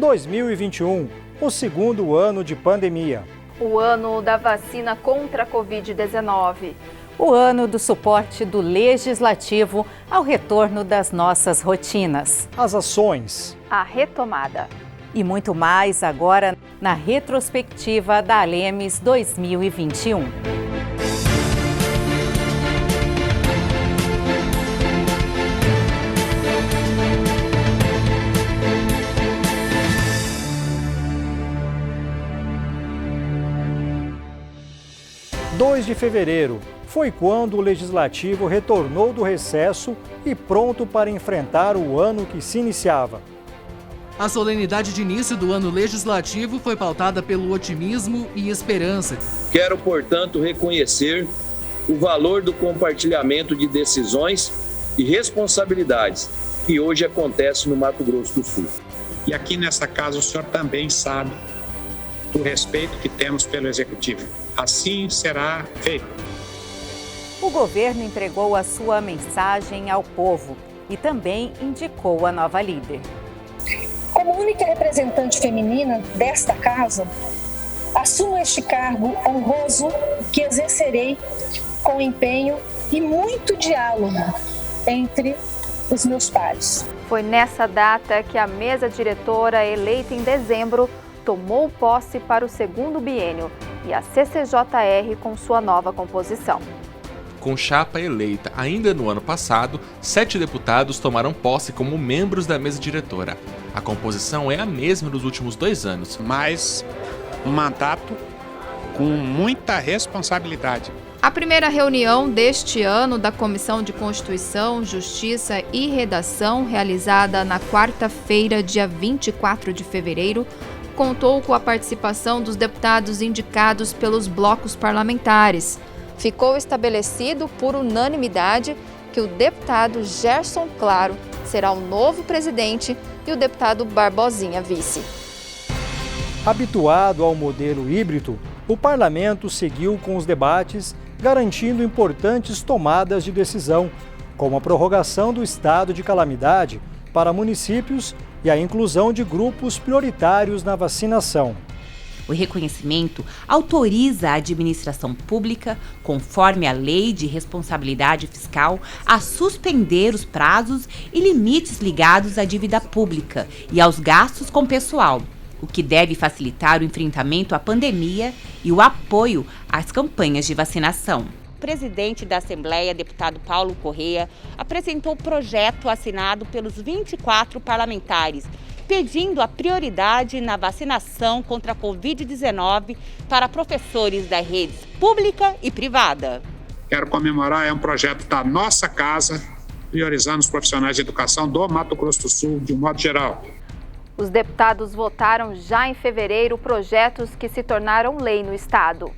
2021, o segundo ano de pandemia. O ano da vacina contra a Covid-19. O ano do suporte do Legislativo ao retorno das nossas rotinas. As ações. A retomada. E muito mais agora na retrospectiva da Alemes 2021. Dia 2 de fevereiro foi quando o Legislativo retornou do recesso e pronto para enfrentar o ano que se iniciava. A solenidade de início do ano legislativo foi pautada pelo otimismo e esperança. Quero, portanto, reconhecer o valor do compartilhamento de decisões e responsabilidades que hoje acontece no Mato Grosso do Sul. E aqui nesta casa o senhor também sabe do respeito que temos pelo Executivo. Assim será feito. O governo entregou a sua mensagem ao povo e também indicou a nova líder. Como única representante feminina desta casa, assumo este cargo honroso que exercerei com empenho e muito diálogo entre os meus pares. Foi nessa data que a mesa diretora, eleita em dezembro, tomou posse para o segundo biênio e a CCJR com sua nova composição. Com chapa eleita ainda no ano passado, 7 deputados tomaram posse como membros da mesa diretora. A composição é a mesma dos últimos 2 anos. Mas um mandato com muita responsabilidade. A primeira reunião deste ano da Comissão de Constituição, Justiça e Redação, realizada na quarta-feira, dia 24 de fevereiro, contou com a participação dos deputados indicados pelos blocos parlamentares. Ficou estabelecido por unanimidade que o deputado Gerson Claro será o novo presidente e o deputado Barbosinha vice. Habituado ao modelo híbrido, o parlamento seguiu com os debates, garantindo importantes tomadas de decisão, como a prorrogação do estado de calamidade para municípios e a inclusão de grupos prioritários na vacinação. O reconhecimento autoriza a administração pública, conforme a Lei de Responsabilidade Fiscal, a suspender os prazos e limites ligados à dívida pública e aos gastos com pessoal, o que deve facilitar o enfrentamento à pandemia e o apoio às campanhas de vacinação. O presidente da Assembleia, deputado Paulo Correa, apresentou o projeto assinado pelos 24 parlamentares, pedindo a prioridade na vacinação contra a Covid-19 para professores da rede pública e privada. Quero comemorar, é um projeto da nossa casa, priorizando os profissionais de educação do Mato Grosso do Sul, de um modo geral. Os deputados votaram já em fevereiro projetos que se tornaram lei no estado.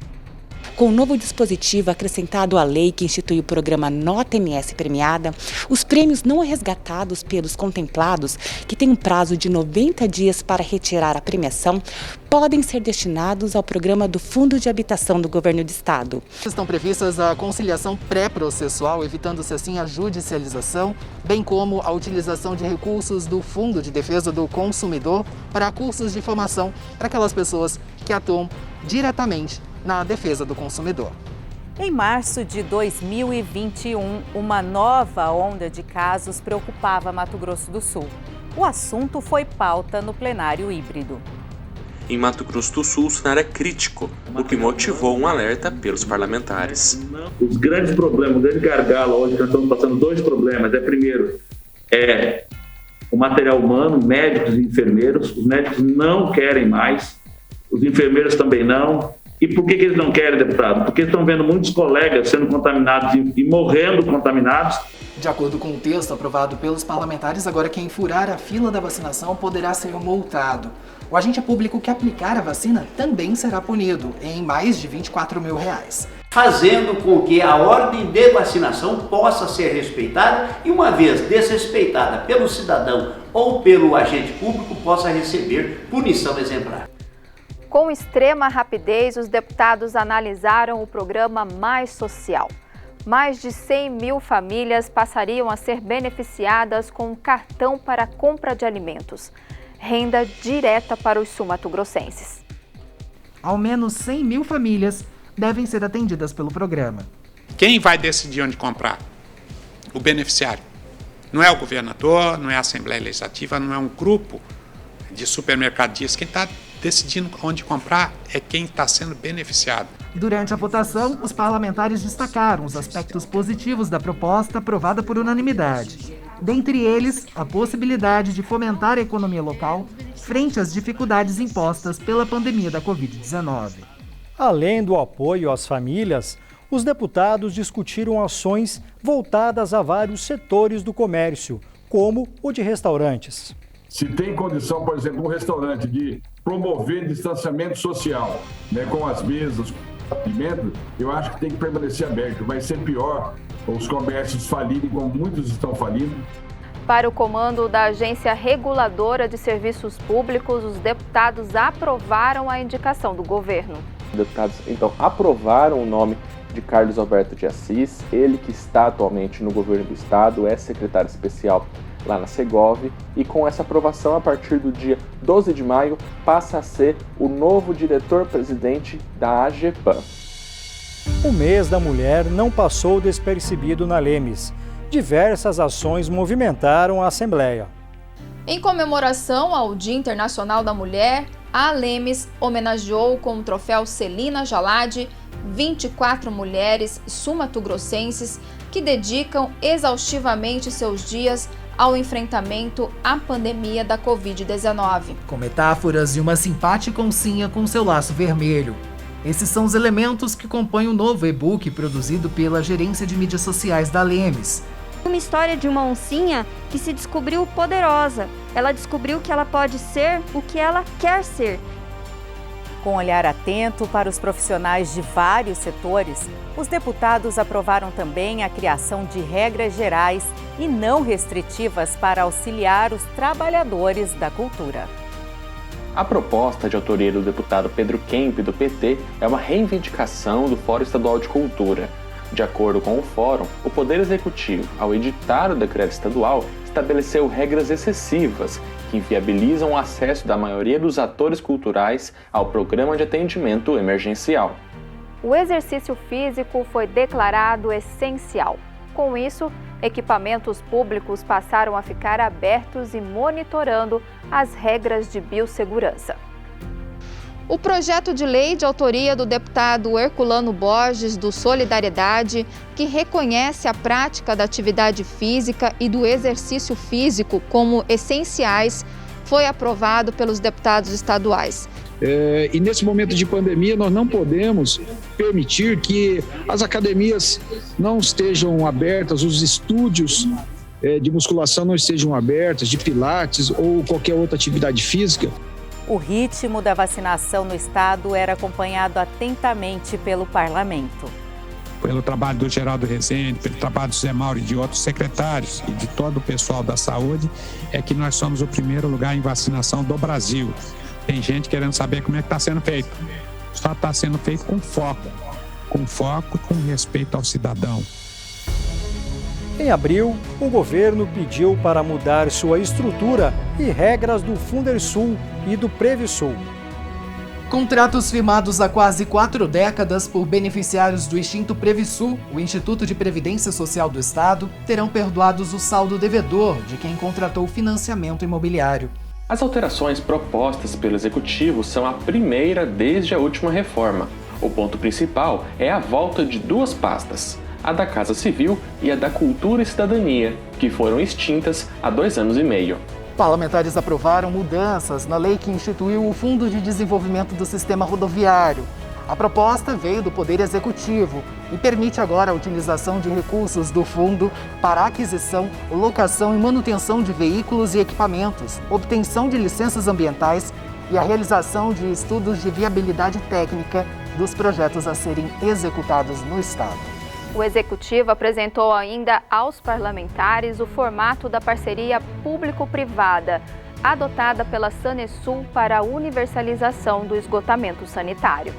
Com o novo dispositivo acrescentado à lei que institui o programa Nota MS Premiada, os prêmios não resgatados pelos contemplados, que têm um prazo de 90 dias para retirar a premiação, podem ser destinados ao programa do Fundo de Habitação do Governo do Estado. Estão previstas a conciliação pré-processual, evitando-se assim a judicialização, bem como a utilização de recursos do Fundo de Defesa do Consumidor para cursos de formação para aquelas pessoas que atuam diretamente na defesa do consumidor. Em março de 2021, uma nova onda de casos preocupava Mato Grosso do Sul. O assunto foi pauta no plenário híbrido. Em Mato Grosso do Sul, o cenário é crítico, o que motivou um alerta pelos parlamentares. Os grandes problemas, o grande gargalo hoje, nós estamos passando 2 problemas. Primeiro, o material humano, médicos e enfermeiros. Os médicos não querem mais, os enfermeiros também não. E por que eles não querem, deputado? Porque estão vendo muitos colegas sendo contaminados e morrendo contaminados. De acordo com o texto aprovado pelos parlamentares, agora quem furar a fila da vacinação poderá ser multado. O agente público que aplicar a vacina também será punido em mais de R$24 mil. Fazendo com que a ordem de vacinação possa ser respeitada e, uma vez desrespeitada pelo cidadão ou pelo agente público, possa receber punição exemplar. Com extrema rapidez, os deputados analisaram o programa Mais Social. Mais de 100 mil famílias passariam a ser beneficiadas com um cartão para compra de alimentos. renda direta para os sul-mato-grossenses. Ao menos 100 mil famílias devem ser atendidas pelo programa. Quem vai decidir onde comprar? O beneficiário. Não é o governador, não é a Assembleia Legislativa, não é um grupo de supermercadistas. Quem está decidindo onde comprar é quem está sendo beneficiado. Durante a votação, os parlamentares destacaram os aspectos positivos da proposta aprovada por unanimidade. Dentre eles, a possibilidade de fomentar a economia local frente às dificuldades impostas pela pandemia da Covid-19. Além do apoio às famílias, os deputados discutiram ações voltadas a vários setores do comércio, como o de restaurantes. Se tem condição, por exemplo, um restaurante de promover distanciamento social, com as mesas, alimentos, eu acho que tem que permanecer aberto. Vai ser pior os comércios falirem, como muitos estão falindo. Para o comando da Agência Reguladora de Serviços Públicos, os deputados aprovaram a indicação do governo. Os deputados, então, aprovaram o nome de Carlos Alberto de Assis, ele que está atualmente no governo do estado, é secretário especial lá na Segov, e com essa aprovação, a partir do dia 12 de maio, passa a ser o novo diretor-presidente da AGEPAN. O mês da mulher não passou despercebido na Lemes. Diversas ações movimentaram a Assembleia. Em comemoração ao Dia Internacional da Mulher, a Lemes homenageou com o troféu Celina Jalade 24 mulheres sul-mato-grossenses que dedicam exaustivamente seus dias ao enfrentamento à pandemia da Covid-19. Com metáforas e uma simpática oncinha com seu laço vermelho. Esses são os elementos que compõem o novo e-book produzido pela Gerência de Mídias Sociais da Lemes. Uma história de uma oncinha que se descobriu poderosa. Ela descobriu que ela pode ser o que ela quer ser. Com um olhar atento para os profissionais de vários setores, os deputados aprovaram também a criação de regras gerais e não restritivas para auxiliar os trabalhadores da cultura. A proposta de autoria do deputado Pedro Kemp, do PT, é uma reivindicação do Fórum Estadual de Cultura. De acordo com o Fórum, o Poder Executivo, ao editar o decreto estadual, estabeleceu regras excessivas que inviabilizam o acesso da maioria dos atores culturais ao programa de atendimento emergencial. O exercício físico foi declarado essencial. Com isso, equipamentos públicos passaram a ficar abertos e monitorando as regras de biossegurança. O projeto de lei de autoria do deputado Herculano Borges, do Solidariedade, que reconhece a prática da atividade física e do exercício físico como essenciais, foi aprovado pelos deputados estaduais. E nesse momento de pandemia, nós não podemos permitir que as academias não estejam abertas, os estúdios de musculação não estejam abertos, de pilates ou qualquer outra atividade física. O ritmo da vacinação no estado era acompanhado atentamente pelo parlamento. Pelo trabalho do Geraldo Rezende, pelo trabalho do Zé Mauro e de outros secretários e de todo o pessoal da saúde, é que nós somos o primeiro lugar em vacinação do Brasil. Tem gente querendo saber como é que está sendo feito. Só está sendo feito com foco e com respeito ao cidadão. Em abril, o governo pediu para mudar sua estrutura e regras do Fundersul e do Previsul. Contratos firmados há quase 4 décadas por beneficiários do extinto Previsul, o Instituto de Previdência Social do Estado, terão perdoados o saldo devedor de quem contratou financiamento imobiliário. As alterações propostas pelo Executivo são a primeira desde a última reforma. O ponto principal é a volta de 2 pastas, a da Casa Civil e a da Cultura e Cidadania, que foram extintas há 2 anos e meio. Parlamentares aprovaram mudanças na lei que instituiu o Fundo de Desenvolvimento do Sistema Rodoviário. A proposta veio do Poder Executivo e permite agora a utilização de recursos do fundo para aquisição, locação e manutenção de veículos e equipamentos, obtenção de licenças ambientais e a realização de estudos de viabilidade técnica dos projetos a serem executados no Estado. O Executivo apresentou ainda aos parlamentares o formato da parceria público-privada, adotada pela Sanesul para a universalização do esgotamento sanitário.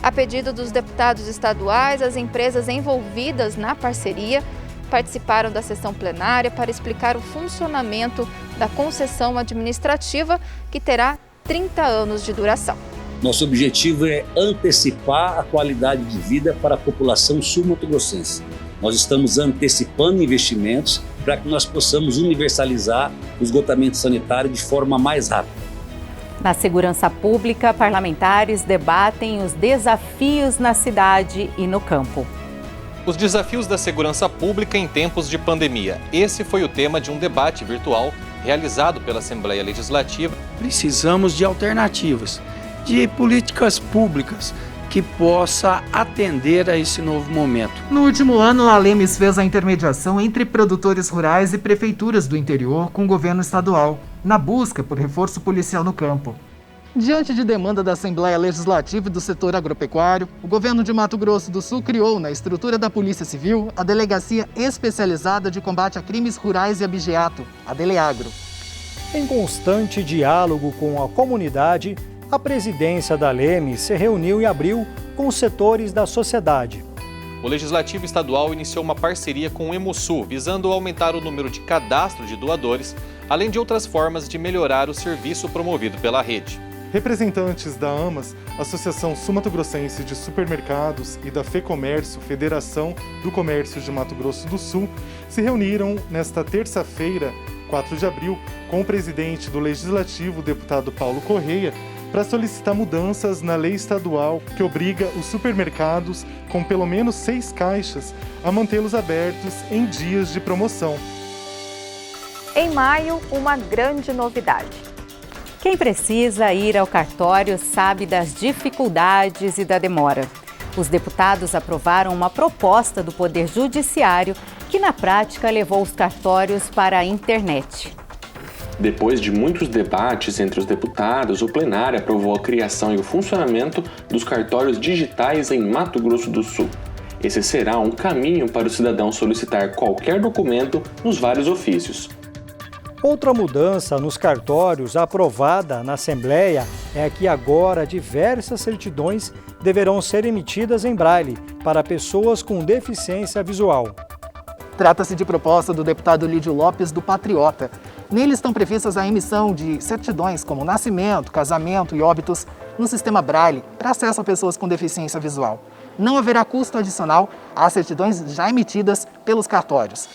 A pedido dos deputados estaduais, as empresas envolvidas na parceria participaram da sessão plenária para explicar o funcionamento da concessão administrativa, que terá 30 anos de duração. Nosso objetivo é antecipar a qualidade de vida para a população sul-mato-grossense. Nós estamos antecipando investimentos para que nós possamos universalizar o esgotamento sanitário de forma mais rápida. Na segurança pública, parlamentares debatem os desafios na cidade e no campo. Os desafios da segurança pública em tempos de pandemia. Esse foi o tema de um debate virtual realizado pela Assembleia Legislativa. Precisamos de alternativas, de políticas públicas que possa atender a esse novo momento. No último ano, a Lemes fez a intermediação entre produtores rurais e prefeituras do interior com o governo estadual, na busca por reforço policial no campo. Diante de demanda da Assembleia Legislativa e do setor agropecuário, o governo de Mato Grosso do Sul criou, na estrutura da Polícia Civil, a Delegacia Especializada de Combate a Crimes Rurais e Abigeato, a Deleagro. Em constante diálogo com a comunidade, a presidência da Lemes se reuniu em abril com os setores da sociedade. O Legislativo Estadual iniciou uma parceria com o Hemosul, visando aumentar o número de cadastro de doadores, além de outras formas de melhorar o serviço promovido pela rede. Representantes da AMAS, Associação Sul-Mato-Grossense de Supermercados, e da FEComércio, Federação do Comércio de Mato Grosso do Sul, se reuniram nesta terça-feira, 4 de abril, com o presidente do Legislativo, o deputado Paulo Correia, para solicitar mudanças na lei estadual que obriga os supermercados com pelo menos 6 caixas a mantê-los abertos em dias de promoção. Em maio, uma grande novidade. Quem precisa ir ao cartório sabe das dificuldades e da demora. Os deputados aprovaram uma proposta do Poder Judiciário que, na prática, levou os cartórios para a internet. Depois de muitos debates entre os deputados, o plenário aprovou a criação e o funcionamento dos cartórios digitais em Mato Grosso do Sul. Esse será um caminho para o cidadão solicitar qualquer documento nos vários ofícios. Outra mudança nos cartórios aprovada na Assembleia é que agora diversas certidões deverão ser emitidas em braille para pessoas com deficiência visual. Trata-se de proposta do deputado Lídio Lopes, do Patriota. Nele estão previstas a emissão de certidões como nascimento, casamento e óbitos no sistema Braille para acesso a pessoas com deficiência visual. Não haverá custo adicional às certidões já emitidas pelos cartórios.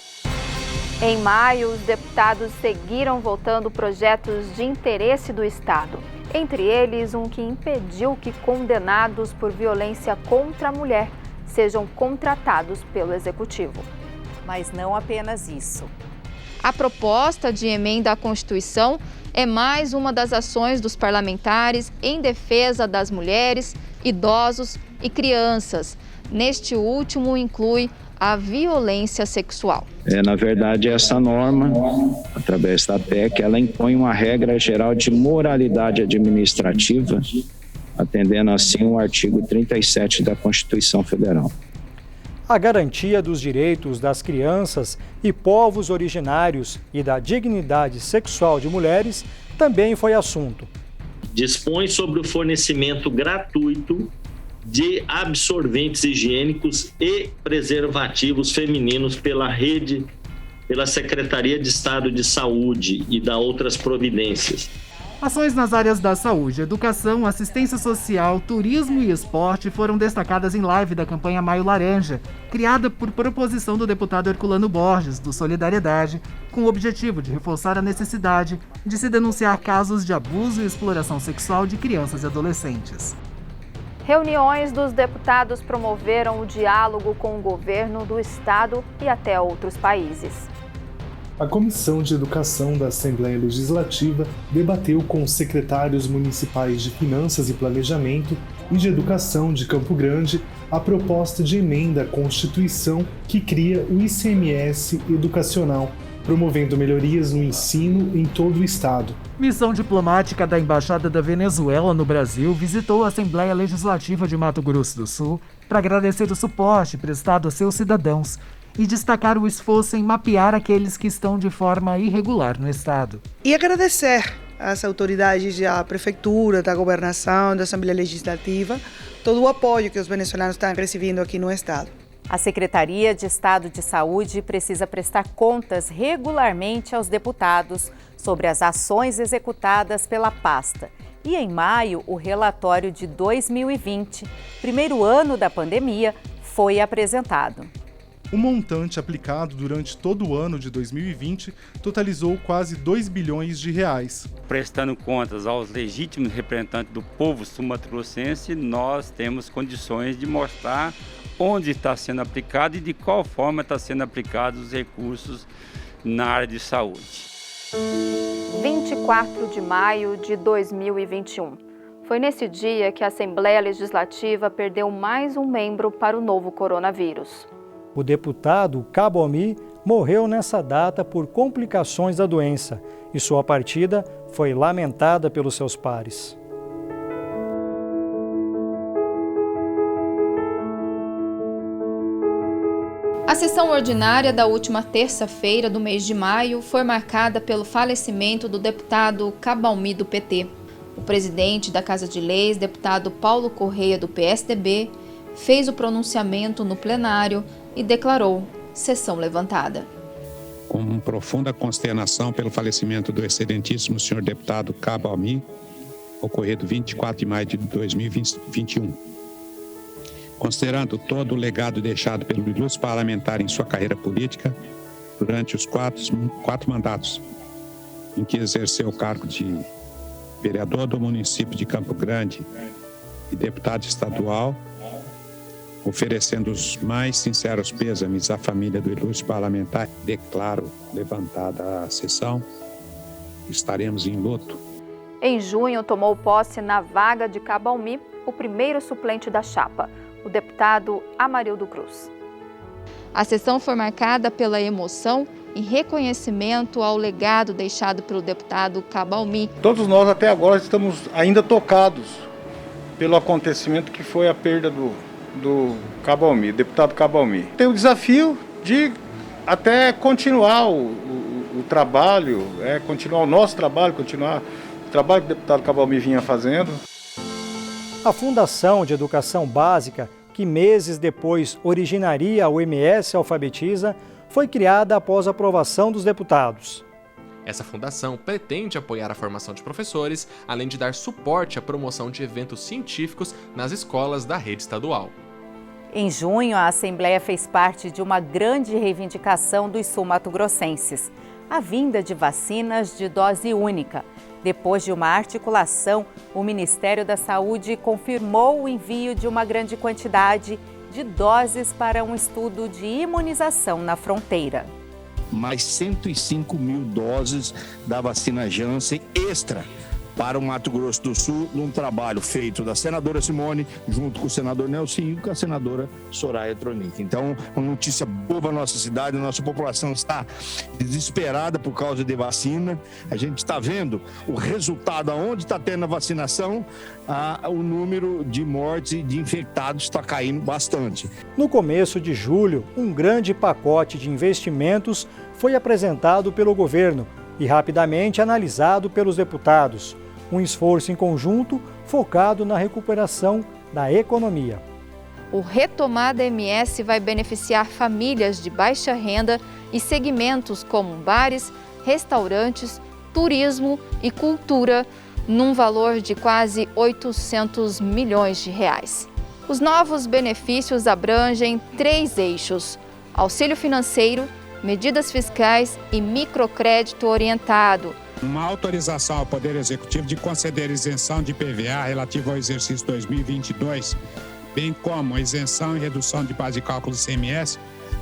Em maio, os deputados seguiram votando projetos de interesse do Estado. Entre eles, um que impediu que condenados por violência contra a mulher sejam contratados pelo Executivo. Mas não apenas isso. A proposta de emenda à Constituição é mais uma das ações dos parlamentares em defesa das mulheres, idosos e crianças. Neste último, inclui a violência sexual. Na verdade, essa norma, através da PEC, ela impõe uma regra geral de moralidade administrativa, atendendo assim o artigo 37 da Constituição Federal. A garantia dos direitos das crianças e povos originários e da dignidade sexual de mulheres também foi assunto. Dispõe sobre o fornecimento gratuito de absorventes higiênicos e preservativos femininos pela Secretaria de Estado de Saúde e da outras providências. Ações nas áreas da saúde, educação, assistência social, turismo e esporte foram destacadas em live da campanha Maio Laranja, criada por proposição do deputado Herculano Borges, do Solidariedade, com o objetivo de reforçar a necessidade de se denunciar casos de abuso e exploração sexual de crianças e adolescentes. Reuniões dos deputados promoveram o diálogo com o governo do Estado e até outros países. A Comissão de Educação da Assembleia Legislativa debateu com os secretários municipais de Finanças e Planejamento e de Educação de Campo Grande a proposta de emenda à Constituição que cria o ICMS educacional, promovendo melhorias no ensino em todo o estado. Missão diplomática da Embaixada da Venezuela no Brasil visitou a Assembleia Legislativa de Mato Grosso do Sul para agradecer o suporte prestado a seus cidadãos e destacar o esforço em mapear aqueles que estão de forma irregular no estado. E agradecer às autoridades da Prefeitura, da Governação, da Assembleia Legislativa, todo o apoio que os venezuelanos estão recebendo aqui no estado. A Secretaria de Estado de Saúde precisa prestar contas regularmente aos deputados sobre as ações executadas pela pasta. E em maio, o relatório de 2020, primeiro ano da pandemia, foi apresentado. O montante aplicado durante todo o ano de 2020 totalizou quase 2 bilhões de reais. Prestando contas aos legítimos representantes do povo sumatogrossense, nós temos condições de mostrar onde está sendo aplicado e de qual forma está sendo aplicados os recursos na área de saúde. 24 de maio de 2021. Foi nesse dia que a Assembleia Legislativa perdeu mais um membro para o novo coronavírus. O deputado Cabo Almi morreu nessa data por complicações da doença e sua partida foi lamentada pelos seus pares. A sessão ordinária da última terça-feira do mês de maio foi marcada pelo falecimento do deputado Cabo Almi do PT. O presidente da Casa de Leis, deputado Paulo Correia do PSDB, fez o pronunciamento no plenário e declarou sessão levantada. Com profunda consternação pelo falecimento do excelentíssimo senhor deputado Cabo Almi, ocorrido 24 de maio de 2021. Considerando todo o legado deixado pelo ilustre parlamentar em sua carreira política, durante os quatro mandatos em que exerceu o cargo de vereador do município de Campo Grande e deputado estadual, oferecendo os mais sinceros pêsames à família do ilustre parlamentar, declaro levantada a sessão. Estaremos em luto. Em junho, tomou posse na vaga de Cabo Almi o primeiro suplente da chapa, o deputado Amarildo Cruz. A sessão foi marcada pela emoção e reconhecimento ao legado deixado pelo deputado Cabo Almi. Todos nós até agora estamos ainda tocados pelo acontecimento que foi a perda do Cabo Almi, deputado Cabo Almi. Tem o desafio de até continuar o trabalho, continuar o nosso trabalho, continuar o trabalho que o deputado Cabo Almi vinha fazendo. A Fundação de Educação Básica, que meses depois originaria o MS Alfabetiza, foi criada após a aprovação dos deputados. Essa fundação pretende apoiar a formação de professores, além de dar suporte à promoção de eventos científicos nas escolas da rede estadual. Em junho, a Assembleia fez parte de uma grande reivindicação dos sul-mato-grossenses, a vinda de vacinas de dose única. Depois de uma articulação, o Ministério da Saúde confirmou o envio de uma grande quantidade de doses para um estudo de imunização na fronteira. Mais 105 mil doses da vacina Janssen extra para o Mato Grosso do Sul, num trabalho feito da senadora Simone, junto com o senador Nelson e com a senadora Soraya Tronic. Então, uma notícia boa para a nossa cidade, a nossa população está desesperada por causa de vacina. A gente está vendo o resultado, aonde está tendo a vacinação, o número de mortes e de infectados está caindo bastante. No começo de julho, um grande pacote de investimentos foi apresentado pelo governo e rapidamente analisado pelos deputados. Um esforço em conjunto focado na recuperação da economia. O Retomada MS vai beneficiar famílias de baixa renda e segmentos como bares, restaurantes, turismo e cultura, num valor de quase 800 milhões de reais. Os novos benefícios abrangem 3 eixos: auxílio financeiro, medidas fiscais e microcrédito orientado. Uma autorização ao Poder Executivo de conceder isenção de IPVA relativo ao exercício 2022, bem como a isenção e redução de base de cálculo do ICMS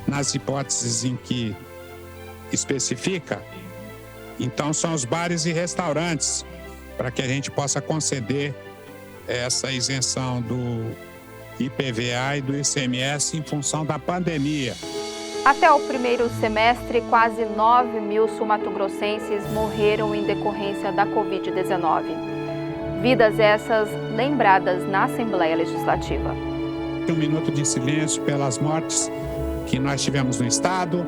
nas hipóteses em que especifica. Então, são os bares e restaurantes, para que a gente possa conceder essa isenção do IPVA e do ICMS em função da pandemia. Até o primeiro semestre, quase 9 mil sul-mato-grossenses morreram em decorrência da Covid-19. Vidas essas lembradas na Assembleia Legislativa. Um minuto de silêncio pelas mortes que nós tivemos no Estado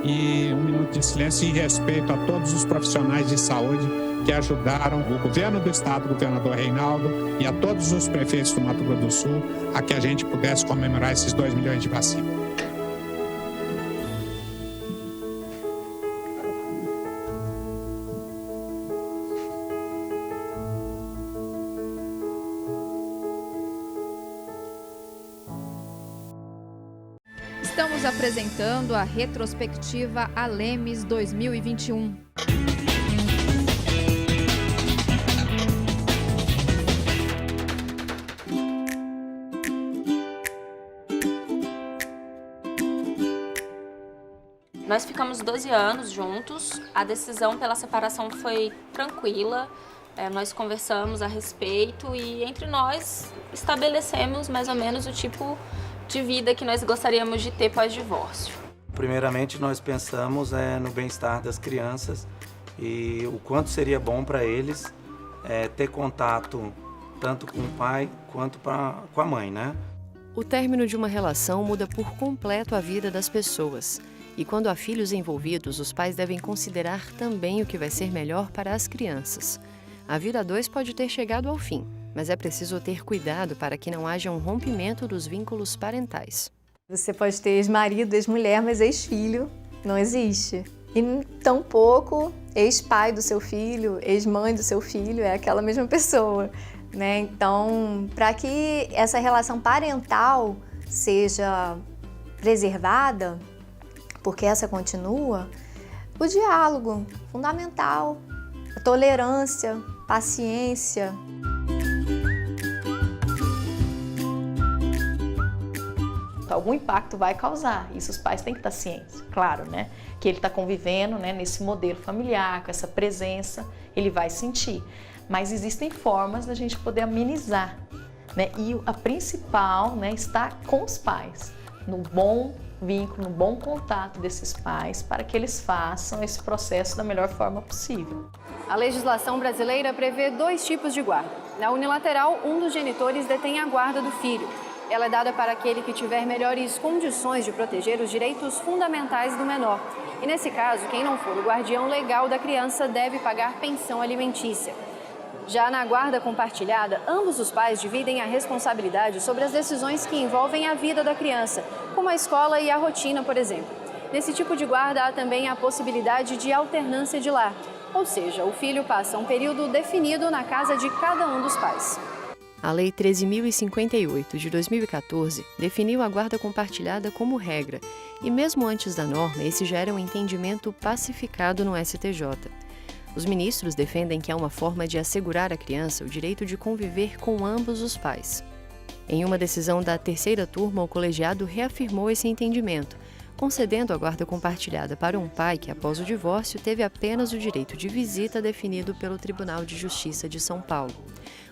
e um minuto de silêncio em respeito a todos os profissionais de saúde que ajudaram o governo do Estado, o governador Reinaldo, e a todos os prefeitos do Mato Grosso do Sul a que a gente pudesse comemorar esses 2 milhões de vacinas. Estamos apresentando a retrospectiva Alemes 2021. Nós ficamos 12 anos juntos, a decisão pela separação foi tranquila, nós conversamos a respeito e entre nós estabelecemos mais ou menos o tipo de vida que nós gostaríamos de ter pós-divórcio. Primeiramente nós pensamos no bem-estar das crianças e o quanto seria bom para eles ter contato tanto com o pai quanto com a mãe, né? O término de uma relação muda por completo a vida das pessoas. E quando há filhos envolvidos, os pais devem considerar também o que vai ser melhor para as crianças. A vida a dois pode ter chegado ao fim, mas é preciso ter cuidado para que não haja um rompimento dos vínculos parentais. Você pode ter ex-marido, ex-mulher, mas ex-filho não existe. E tampouco ex-pai do seu filho, ex-mãe do seu filho, é aquela mesma pessoa, né? Então, para que essa relação parental seja preservada, porque essa continua, o diálogo, fundamental, a tolerância, paciência. Algum impacto vai causar, isso os pais têm que estar cientes, claro, né? Que ele está convivendo, né, nesse modelo familiar, com essa presença, ele vai sentir. Mas existem formas da gente poder amenizar, né? E a principal, né, está com os pais, no bom vínculo, no bom contato desses pais, para que eles façam esse processo da melhor forma possível. A legislação brasileira prevê 2 tipos de guarda. Na unilateral, um dos genitores detém a guarda do filho. Ela é dada para aquele que tiver melhores condições de proteger os direitos fundamentais do menor. E nesse caso, quem não for o guardião legal da criança deve pagar pensão alimentícia. Já na guarda compartilhada, ambos os pais dividem a responsabilidade sobre as decisões que envolvem a vida da criança, como a escola e a rotina, por exemplo. Nesse tipo de guarda há também a possibilidade de alternância de lar, ou seja, o filho passa um período definido na casa de cada um dos pais. A Lei 13.058, de 2014, definiu a guarda compartilhada como regra, e mesmo antes da norma, esse já era um entendimento pacificado no STJ. Os ministros defendem que é uma forma de assegurar à criança o direito de conviver com ambos os pais. Em uma decisão da 3ª turma, o colegiado reafirmou esse entendimento, concedendo a guarda compartilhada para um pai que, após o divórcio, teve apenas o direito de visita definido pelo Tribunal de Justiça de São Paulo.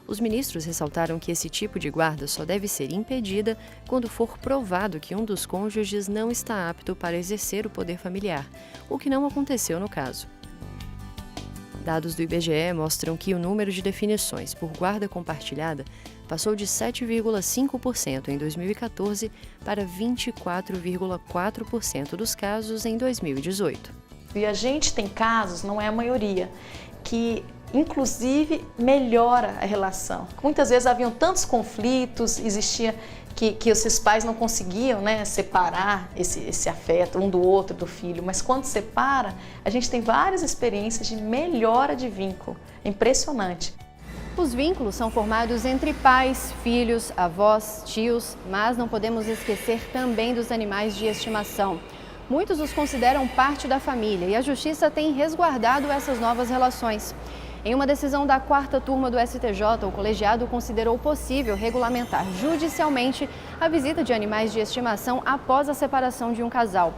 Os ministros ressaltaram que esse tipo de guarda só deve ser impedida quando for provado que um dos cônjuges não está apto para exercer o poder familiar, o que não aconteceu no caso. Dados do IBGE mostram que o número de definições por guarda compartilhada passou de 7,5% em 2014 para 24,4% dos casos em 2018. E a gente tem casos, não é a maioria, que inclusive melhora a relação. Muitas vezes haviam tantos conflitos, existia que esses pais não conseguiam, né, separar esse afeto um do outro, do filho, mas quando separa, a gente tem várias experiências de melhora de vínculo. É impressionante. Os vínculos são formados entre pais, filhos, avós, tios, mas não podemos esquecer também dos animais de estimação. Muitos os consideram parte da família e a Justiça tem resguardado essas novas relações. Em uma decisão da 4ª turma do STJ, o colegiado considerou possível regulamentar judicialmente a visita de animais de estimação após a separação de um casal.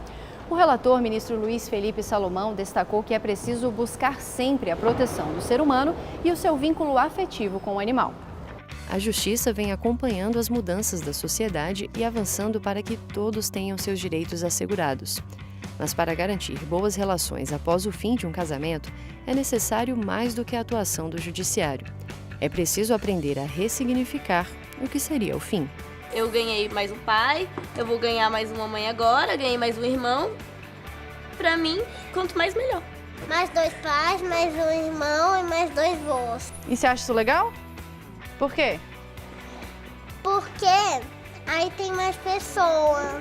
O relator, ministro Luiz Felipe Salomão, destacou que é preciso buscar sempre a proteção do ser humano e o seu vínculo afetivo com o animal. A Justiça vem acompanhando as mudanças da sociedade e avançando para que todos tenham seus direitos assegurados. Mas para garantir boas relações após o fim de um casamento, é necessário mais do que a atuação do judiciário. É preciso aprender a ressignificar o que seria o fim. Eu ganhei mais um pai, eu vou ganhar mais uma mãe agora, ganhei mais um irmão. Pra mim, quanto mais melhor. Mais 2 pais, mais um irmão e mais 2 vós. E você acha isso legal? Por quê? Porque aí tem mais pessoas.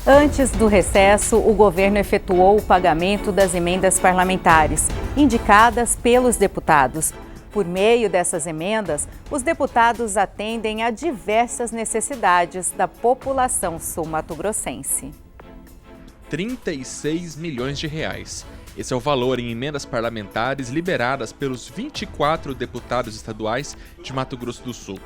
Antes do recesso, o governo efetuou o pagamento das emendas parlamentares, indicadas pelos deputados. Por meio dessas emendas, os deputados atendem a diversas necessidades da população sul-mato-grossense. 36 milhões de reais. Esse é o valor em emendas parlamentares liberadas pelos 24 deputados estaduais de Mato Grosso do Sul.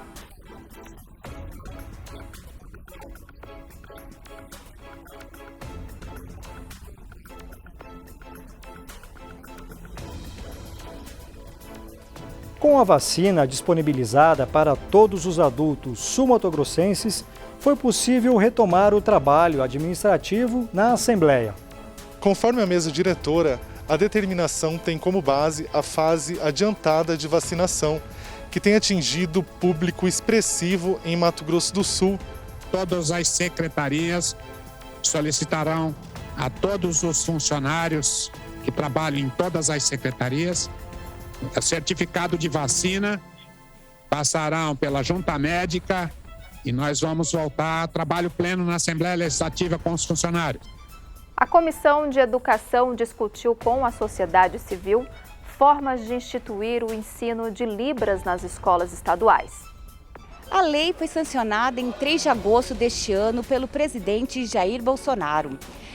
Com a vacina disponibilizada para todos os adultos sul-mato-grossenses, foi possível retomar o trabalho administrativo na Assembleia. Conforme a mesa diretora, a determinação tem como base a fase adiantada de vacinação, que tem atingido público expressivo em Mato Grosso do Sul. Todas as secretarias solicitarão a todos os funcionários que trabalham em todas as secretarias certificado de vacina, passarão pela junta médica e nós vamos voltar a trabalho pleno na Assembleia Legislativa com os funcionários. A Comissão de Educação discutiu com a sociedade civil formas de instituir o ensino de Libras nas escolas estaduais. A lei foi sancionada em 3 de agosto deste ano pelo presidente Jair Bolsonaro.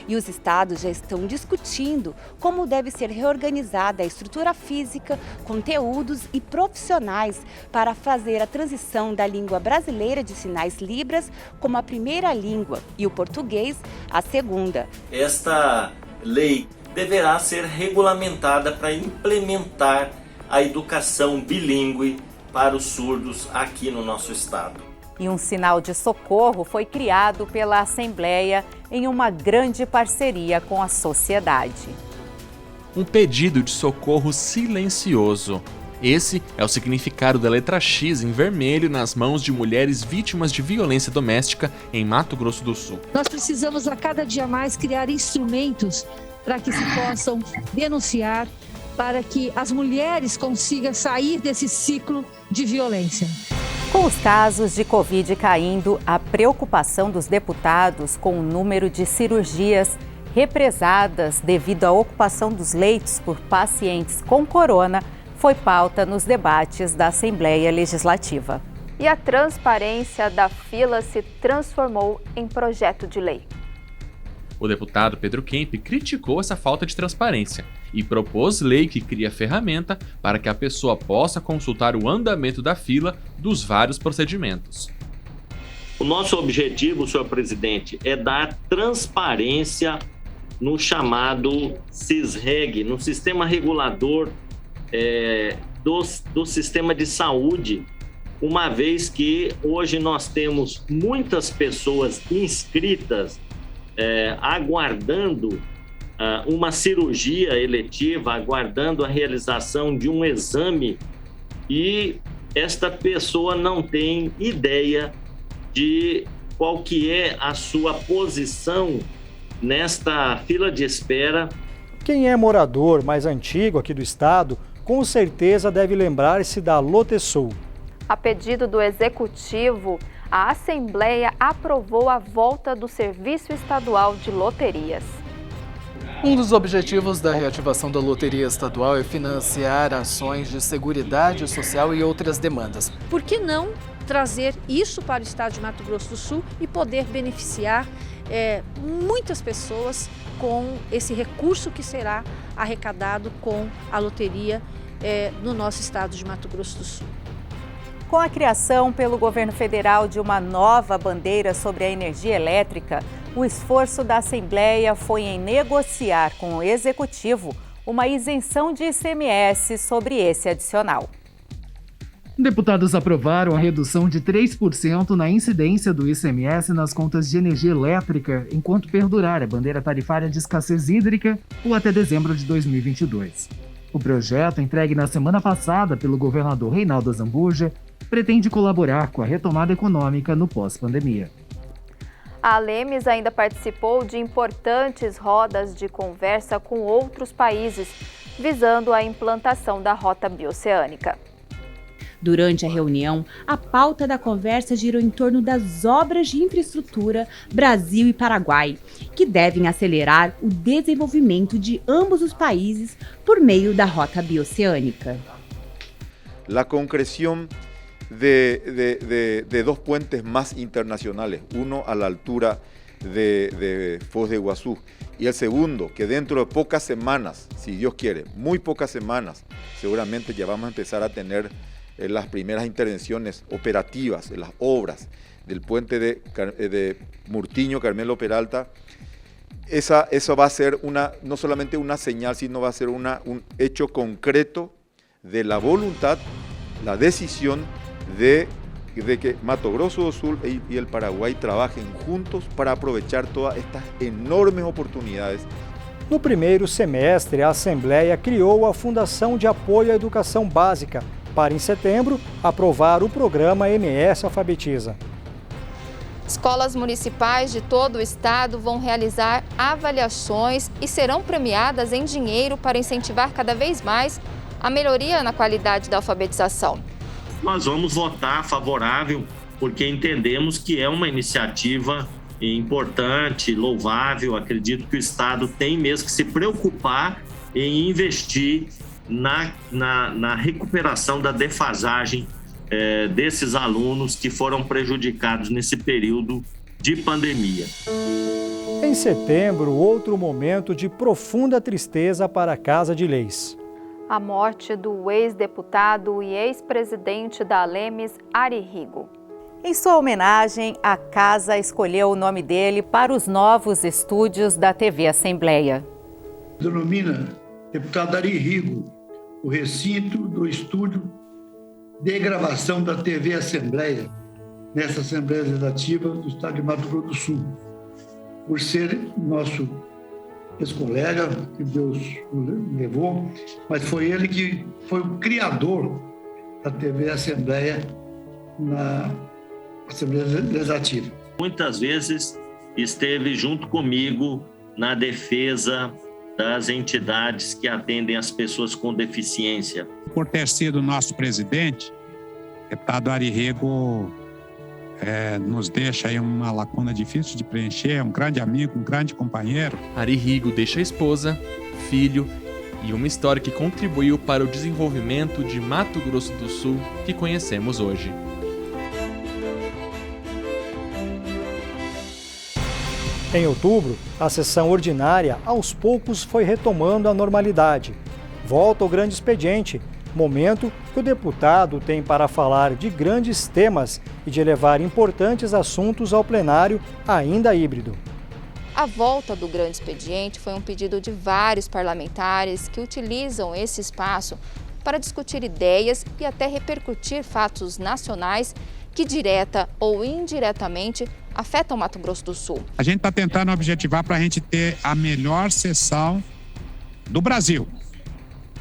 E os estados já estão discutindo como deve ser reorganizada a estrutura física, conteúdos e profissionais para fazer a transição da língua brasileira de sinais Libras como a primeira língua e o português a segunda. Esta lei deverá ser regulamentada para implementar a educação bilíngue para os surdos aqui no nosso estado. E um sinal de socorro foi criado pela Assembleia em uma grande parceria com a sociedade. Um pedido de socorro silencioso. Esse é o significado da letra X em vermelho nas mãos de mulheres vítimas de violência doméstica em Mato Grosso do Sul. Nós precisamos a cada dia mais criar instrumentos para que se possam denunciar, para que as mulheres consigam sair desse ciclo de violência. Com os casos de Covid caindo, a preocupação dos deputados com o número de cirurgias represadas devido à ocupação dos leitos por pacientes com corona foi pauta nos debates da Assembleia Legislativa. E a transparência da fila se transformou em projeto de lei. O deputado Pedro Kemp criticou essa falta de transparência e propôs lei que cria ferramenta para que a pessoa possa consultar o andamento da fila dos vários procedimentos. O nosso objetivo, senhor presidente, é dar transparência no chamado SISREG, no sistema regulador do sistema de saúde, uma vez que hoje nós temos muitas pessoas inscritas aguardando uma cirurgia eletiva, aguardando a realização de um exame, e esta pessoa não tem ideia de qual que é a sua posição nesta fila de espera. Quem é morador mais antigo aqui do estado, com certeza deve lembrar-se da Lotesul. A pedido do Executivo, a Assembleia aprovou a volta do Serviço Estadual de Loterias. Um dos objetivos da reativação da loteria estadual é financiar ações de seguridade social e outras demandas. Por que não trazer isso para o estado de Mato Grosso do Sul e poder beneficiar muitas pessoas com esse recurso que será arrecadado com a loteria no nosso estado de Mato Grosso do Sul. Com a criação pelo governo federal de uma nova bandeira sobre a energia elétrica, o esforço da Assembleia foi em negociar com o Executivo uma isenção de ICMS sobre esse adicional. Deputados aprovaram a redução de 3% na incidência do ICMS nas contas de energia elétrica, enquanto perdurar a bandeira tarifária de escassez hídrica ou até dezembro de 2022. O projeto, entregue na semana passada pelo governador Reinaldo Azambuja, pretende colaborar com a retomada econômica no pós-pandemia. A Lemes ainda participou de importantes rodas de conversa com outros países, visando a implantação da Rota Bioceânica. Durante a reunião, a pauta da conversa girou em torno das obras de infraestrutura Brasil e Paraguai, que devem acelerar o desenvolvimento de ambos os países por meio da rota bioceânica. A concreção de dos puentes más internacionales, uno a la altura de Foz de Iguazú y el segundo que dentro de pocas semanas, si Dios quiere, muy pocas semanas, seguramente ya vamos a empezar a tener las primeras intervenciones operativas en las obras del puente de Murtiño, Carmelo Peralta. Eso va a ser no solamente una señal, sino va a ser un hecho concreto de la voluntad, la decisión de que Mato Grosso do Sul y el Paraguay trabajen juntos para aprovechar todas estas enormes oportunidades. No primeiro semestre, a Assembleia criou a Fundação de Apoio à Educação Básica para, em setembro, aprovar o programa MS Alfabetiza. Escolas municipais de todo o estado vão realizar avaliações e serão premiadas em dinheiro para incentivar cada vez mais a melhoria na qualidade da alfabetização. Nós vamos votar favorável porque entendemos que é uma iniciativa importante, louvável. Acredito que o Estado tem mesmo que se preocupar em investir na recuperação da defasagem desses alunos que foram prejudicados nesse período de pandemia. Em setembro, outro momento de profunda tristeza para a Casa de Leis. A morte do ex-deputado e ex-presidente da Alemes, Ari Rigo. Em sua homenagem, a casa escolheu o nome dele para os novos estúdios da TV Assembleia. Denomina deputado Ari Rigo o recinto do estúdio de gravação da TV Assembleia, nessa Assembleia Legislativa do Estado de Mato Grosso do Sul, por ser nosso ex-colega, que Deus o levou, mas foi ele que foi o criador da TV Assembleia na Assembleia Legislativa. Muitas vezes esteve junto comigo na defesa das entidades que atendem as pessoas com deficiência. Por ter sido nosso presidente, o deputado Ari Rigo nos deixa aí uma lacuna difícil de preencher, um grande amigo, um grande companheiro. Ari Rigo deixa esposa, filho e uma história que contribuiu para o desenvolvimento de Mato Grosso do Sul que conhecemos hoje. Em outubro, a sessão ordinária aos poucos foi retomando a normalidade. Volta o grande expediente, momento que o deputado tem para falar de grandes temas e de levar importantes assuntos ao plenário ainda híbrido. A volta do grande expediente foi um pedido de vários parlamentares que utilizam esse espaço para discutir ideias e até repercutir fatos nacionais que direta ou indiretamente afetam Mato Grosso do Sul. A gente está tentando objetivar para a gente ter a melhor sessão do Brasil.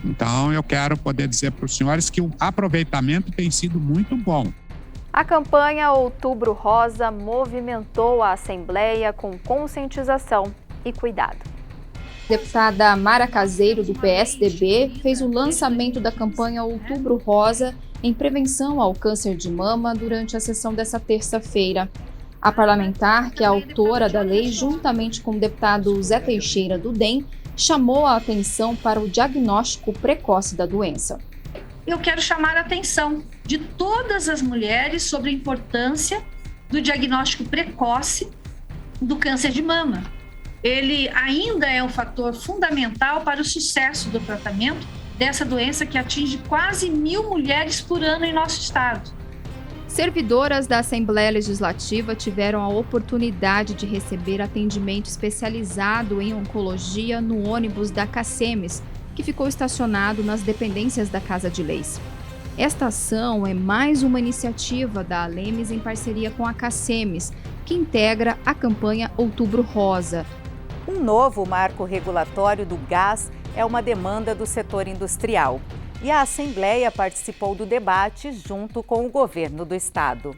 Então, eu quero poder dizer para os senhores que o aproveitamento tem sido muito bom. A campanha Outubro Rosa movimentou a Assembleia com conscientização e cuidado. A deputada Mara Caseiro, do PSDB, fez o lançamento da campanha Outubro Rosa em prevenção ao câncer de mama durante a sessão dessa terça-feira. A parlamentar, que é autora da lei, juntamente com o deputado Zé Teixeira, do DEM, chamou a atenção para o diagnóstico precoce da doença. Eu quero chamar a atenção de todas as mulheres sobre a importância do diagnóstico precoce do câncer de mama. Ele ainda é um fator fundamental para o sucesso do tratamento dessa doença que atinge quase 1.000 mulheres por ano em nosso estado. Servidoras da Assembleia Legislativa tiveram a oportunidade de receber atendimento especializado em oncologia no ônibus da CACEMES, que ficou estacionado nas dependências da Casa de Leis. Esta ação é mais uma iniciativa da Alemes em parceria com a CACEMES, que integra a campanha Outubro Rosa. Um novo marco regulatório do gás é uma demanda do setor industrial. E a Assembleia participou do debate junto com o governo do estado.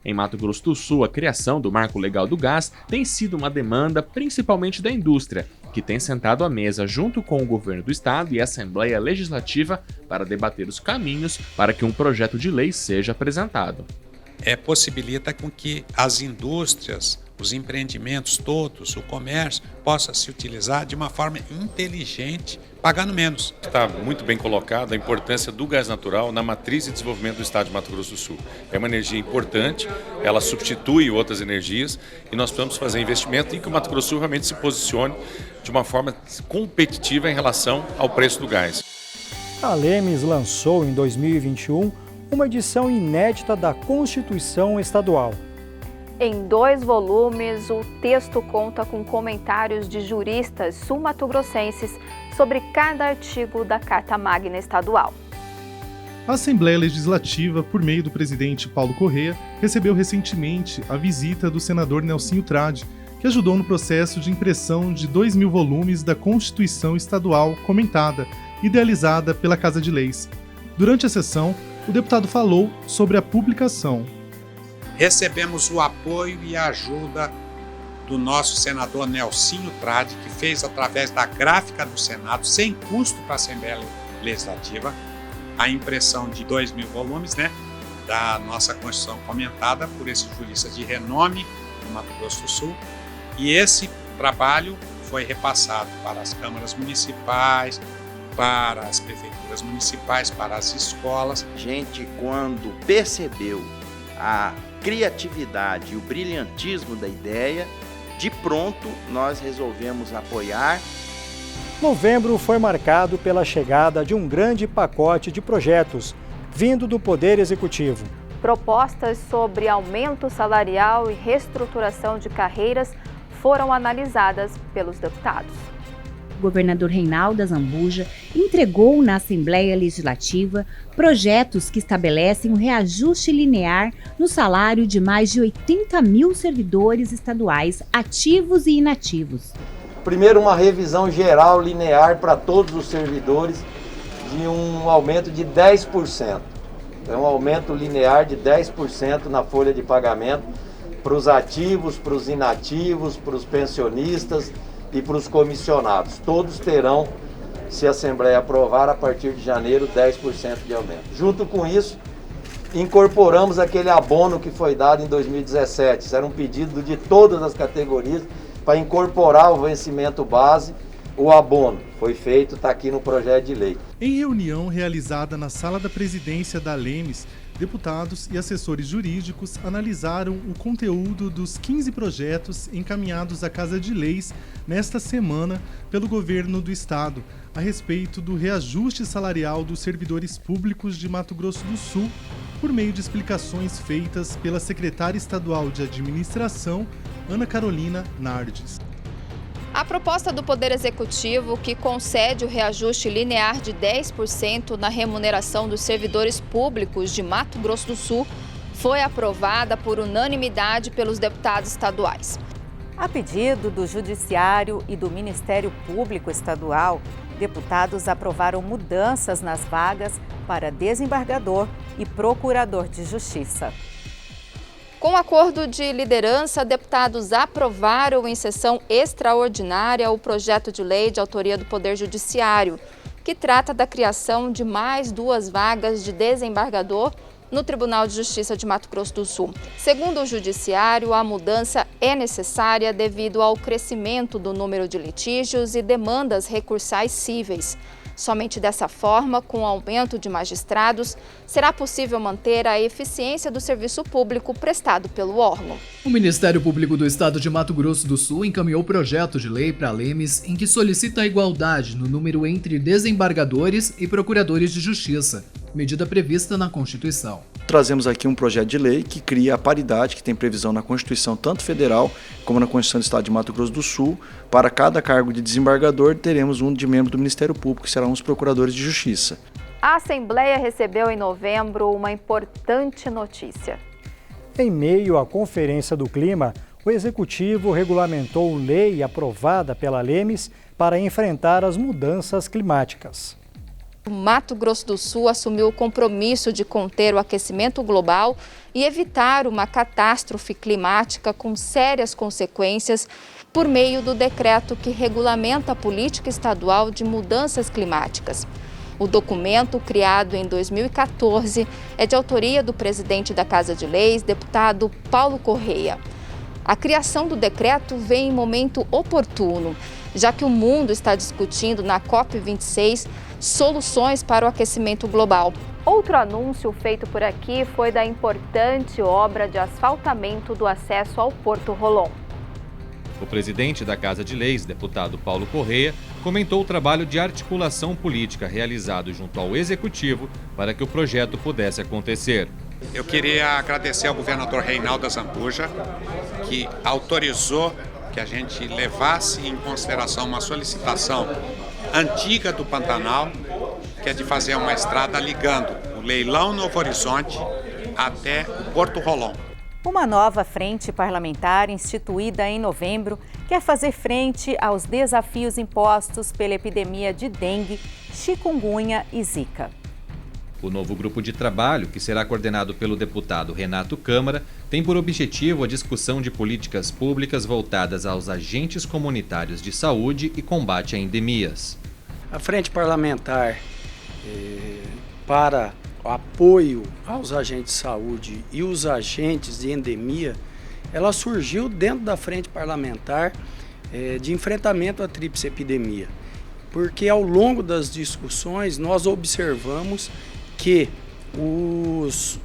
Em Mato Grosso do Sul, a criação do Marco Legal do Gás tem sido uma demanda principalmente da indústria, que tem sentado à mesa junto com o governo do estado e a Assembleia Legislativa para debater os caminhos para que um projeto de lei seja apresentado. Possibilita com que as indústrias, os empreendimentos todos, o comércio, possa se utilizar de uma forma inteligente, pagando menos. Está muito bem colocada a importância do gás natural na matriz de desenvolvimento do estado de Mato Grosso do Sul. É uma energia importante, ela substitui outras energias e nós precisamos fazer investimento em que o Mato Grosso do Sul realmente se posicione de uma forma competitiva em relação ao preço do gás. A Lemes lançou em 2021 uma edição inédita da Constituição Estadual. Em 2 volumes, o texto conta com comentários de juristas sul-mato-grossenses sobre cada artigo da Carta Magna Estadual. A Assembleia Legislativa, por meio do presidente Paulo Correa, recebeu recentemente a visita do senador Nelsinho Trade, que ajudou no processo de impressão de 2.000 volumes da Constituição Estadual comentada, idealizada pela Casa de Leis. Durante a sessão, o deputado falou sobre a publicação. Recebemos o apoio e a ajuda do nosso senador Nelsinho Trade, que fez através da gráfica do Senado, sem custo para a Assembleia Legislativa, a impressão de 2.000 volumes, da nossa Constituição comentada por esses juristas de renome no Mato Grosso do Sul. E esse trabalho foi repassado para as câmaras municipais, para as prefeituras municipais, para as escolas. A gente, quando percebeu a criatividade e o brilhantismo da ideia, de pronto nós resolvemos apoiar. Novembro foi marcado pela chegada de um grande pacote de projetos vindo do Poder Executivo. Propostas sobre aumento salarial e reestruturação de carreiras foram analisadas pelos deputados. O governador Reinaldo Azambuja entregou na Assembleia Legislativa projetos que estabelecem um reajuste linear no salário de mais de 80 mil servidores estaduais ativos e inativos. Primeiro, uma revisão geral linear para todos os servidores de um aumento de 10%. É um aumento linear de 10% na folha de pagamento para os ativos, para os inativos, para os pensionistas e para os comissionados. Todos terão, se a Assembleia aprovar, a partir de janeiro, 10% de aumento. Junto com isso, incorporamos aquele abono que foi dado em 2017. Isso era um pedido de todas as categorias para incorporar o vencimento base, o abono. Foi feito, está aqui no projeto de lei. Em reunião realizada na sala da presidência da Lemes, deputados e assessores jurídicos analisaram o conteúdo dos 15 projetos encaminhados à Casa de Leis nesta semana pelo governo do estado, a respeito do reajuste salarial dos servidores públicos de Mato Grosso do Sul, por meio de explicações feitas pela secretária estadual de administração, Ana Carolina Nardes. A proposta do Poder Executivo, que concede o reajuste linear de 10% na remuneração dos servidores públicos de Mato Grosso do Sul, foi aprovada por unanimidade pelos deputados estaduais. A pedido do Judiciário e do Ministério Público Estadual, deputados aprovaram mudanças nas vagas para desembargador e procurador de justiça. Com acordo de liderança, deputados aprovaram em sessão extraordinária o projeto de lei de autoria do Poder Judiciário, que trata da criação de mais 2 vagas de desembargador no Tribunal de Justiça de Mato Grosso do Sul. Segundo o Judiciário, a mudança é necessária devido ao crescimento do número de litígios e demandas recursais cíveis. Somente dessa forma, com o aumento de magistrados, será possível manter a eficiência do serviço público prestado pelo órgão. O Ministério Público do Estado de Mato Grosso do Sul encaminhou projeto de lei para a Lemes em que solicita a igualdade no número entre desembargadores e procuradores de justiça, medida prevista na Constituição. Trazemos aqui um projeto de lei que cria a paridade que tem previsão na Constituição, tanto federal como na Constituição do Estado de Mato Grosso do Sul. Para cada cargo de desembargador, teremos um de membro do Ministério Público, que serão os procuradores de justiça. A Assembleia recebeu em novembro uma importante notícia. Em meio à Conferência do Clima, o Executivo regulamentou lei aprovada pela Lemes para enfrentar as mudanças climáticas. O Mato Grosso do Sul assumiu o compromisso de conter o aquecimento global e evitar uma catástrofe climática com sérias consequências por meio do decreto que regulamenta a política estadual de mudanças climáticas. O documento, criado em 2014, é de autoria do presidente da Casa de Leis, deputado Paulo Correia. A criação do decreto vem em momento oportuno, já que o mundo está discutindo na COP26 soluções para o aquecimento global. Outro anúncio feito por aqui foi da importante obra de asfaltamento do acesso ao Porto Rolon. O presidente da Casa de Leis, deputado Paulo Correia, comentou o trabalho de articulação política realizado junto ao Executivo para que o projeto pudesse acontecer. Eu queria agradecer ao governador Reinaldo Azambuja, que autorizou que a gente levasse em consideração uma solicitação antiga do Pantanal, que é de fazer uma estrada ligando o Leilão Novo Horizonte até o Porto Rolon. Uma nova frente parlamentar instituída em novembro quer fazer frente aos desafios impostos pela epidemia de dengue, chikungunya e zika. O novo grupo de trabalho, que será coordenado pelo deputado Renato Câmara, tem por objetivo a discussão de políticas públicas voltadas aos agentes comunitários de saúde e combate a endemias. A frente parlamentar para o apoio aos agentes de saúde e os agentes de endemia, ela surgiu dentro da frente parlamentar de enfrentamento à tríplice epidemia, porque ao longo das discussões nós observamos que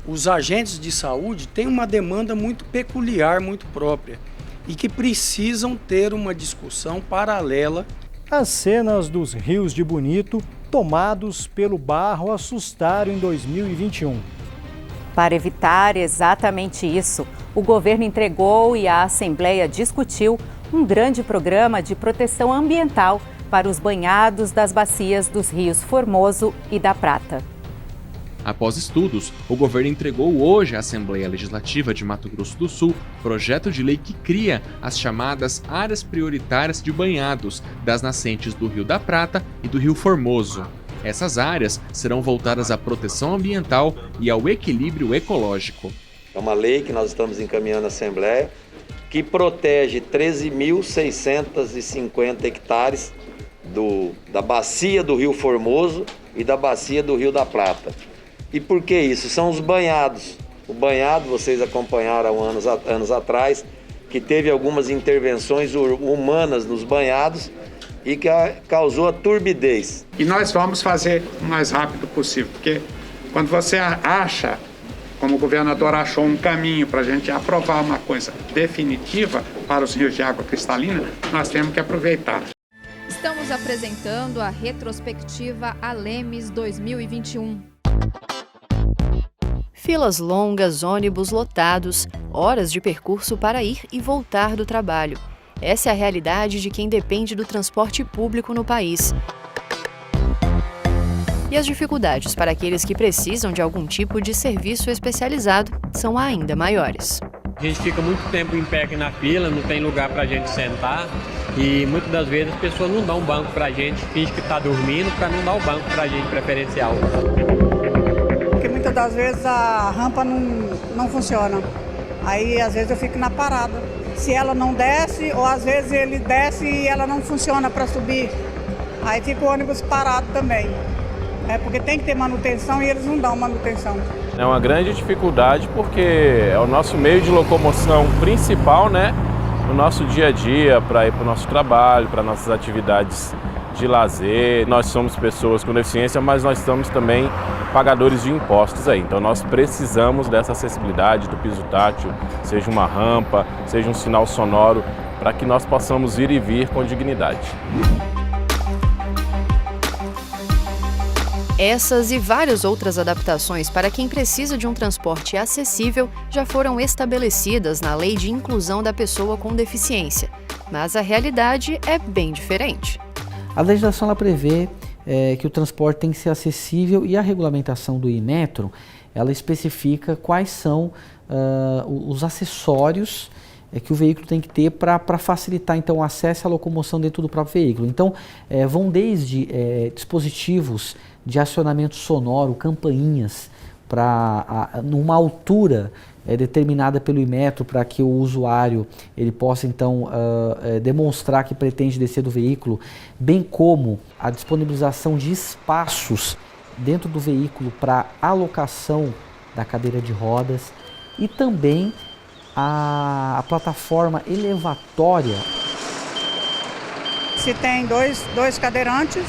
os agentes de saúde têm uma demanda muito peculiar, muito própria, e que precisam ter uma discussão paralela. As cenas dos rios de Bonito, tomados pelo barro, assustaram em 2021. Para evitar exatamente isso, o governo entregou e a Assembleia discutiu um grande programa de proteção ambiental para os banhados das bacias dos rios Formoso e da Prata. Após estudos, o governo entregou hoje à Assembleia Legislativa de Mato Grosso do Sul projeto de lei que cria as chamadas áreas prioritárias de banhados das nascentes do Rio da Prata e do Rio Formoso. Essas áreas serão voltadas à proteção ambiental e ao equilíbrio ecológico. É uma lei que nós estamos encaminhando à Assembleia que protege 13.650 hectares da bacia do Rio Formoso e da bacia do Rio da Prata. E por que isso? São os banhados. O banhado, vocês acompanharam anos atrás, que teve algumas intervenções humanas nos banhados e que causou a turbidez. E nós vamos fazer o mais rápido possível, porque quando você acha, como o governador achou um caminho para a gente aprovar uma coisa definitiva para os rios de água cristalina, nós temos que aproveitar. Estamos apresentando a retrospectiva Alemes 2021. Filas longas, ônibus lotados, horas de percurso para ir e voltar do trabalho. Essa é a realidade de quem depende do transporte público no país. E as dificuldades para aqueles que precisam de algum tipo de serviço especializado são ainda maiores. A gente fica muito tempo em pé aqui na fila, não tem lugar para a gente sentar e muitas das vezes as pessoas não dão um banco para a gente, finge que está dormindo para não dar o banco para a gente preferencial. Porque muitas das vezes a rampa não funciona, aí às vezes eu fico na parada. Se ela não desce, ou às vezes ele desce e ela não funciona para subir, aí fica o ônibus parado também. Porque tem que ter manutenção e eles não dão manutenção. É uma grande dificuldade porque é o nosso meio de locomoção principal, né? No nosso dia a dia, para ir para o nosso trabalho, para nossas atividades de lazer. Nós somos pessoas com deficiência, mas nós somos também pagadores de impostos aí. Então nós precisamos dessa acessibilidade do piso tátil, seja uma rampa, seja um sinal sonoro, para que nós possamos ir e vir com dignidade. Essas e várias outras adaptações para quem precisa de um transporte acessível já foram estabelecidas na Lei de Inclusão da Pessoa com Deficiência, mas a realidade é bem diferente. A legislação ela prevê que o transporte tem que ser acessível e a regulamentação do Inmetro ela especifica quais são os acessórios que o veículo tem que ter para facilitar então o acesso à locomoção dentro do próprio veículo. Então, vão desde dispositivos de acionamento sonoro, campainhas, numa altura determinada pelo Inmetro, para que o usuário ele possa então demonstrar que pretende descer do veículo, bem como a disponibilização de espaços dentro do veículo para alocação da cadeira de rodas e também a plataforma elevatória. Se tem dois cadeirantes,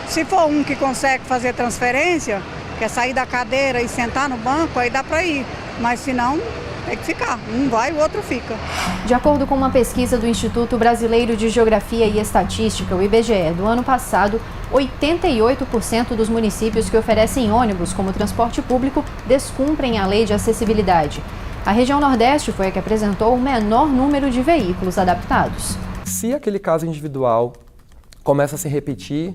se for um que consegue fazer transferência, quer sair da cadeira e sentar no banco, aí dá para ir. Mas se não, tem que ficar. Um vai, o outro fica. De acordo com uma pesquisa do Instituto Brasileiro de Geografia e Estatística, o IBGE, do ano passado, 88% dos municípios que oferecem ônibus como transporte público descumprem a lei de acessibilidade. A região Nordeste foi a que apresentou o menor número de veículos adaptados. Se aquele caso individual começa a se repetir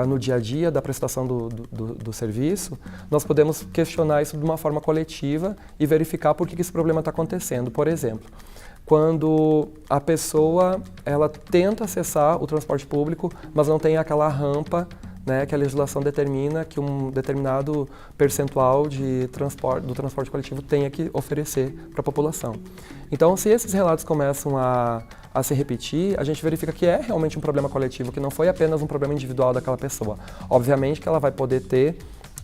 no dia a dia da prestação do serviço, nós podemos questionar isso de uma forma coletiva e verificar por que esse problema está acontecendo. Por exemplo, quando a pessoa ela tenta acessar o transporte público, mas não tem aquela rampa, né, que a legislação determina que um determinado percentual do transporte coletivo tenha que oferecer para a população. Então, se esses relatos começam a se repetir, a gente verifica que é realmente um problema coletivo, que não foi apenas um problema individual daquela pessoa. Obviamente que ela vai poder ter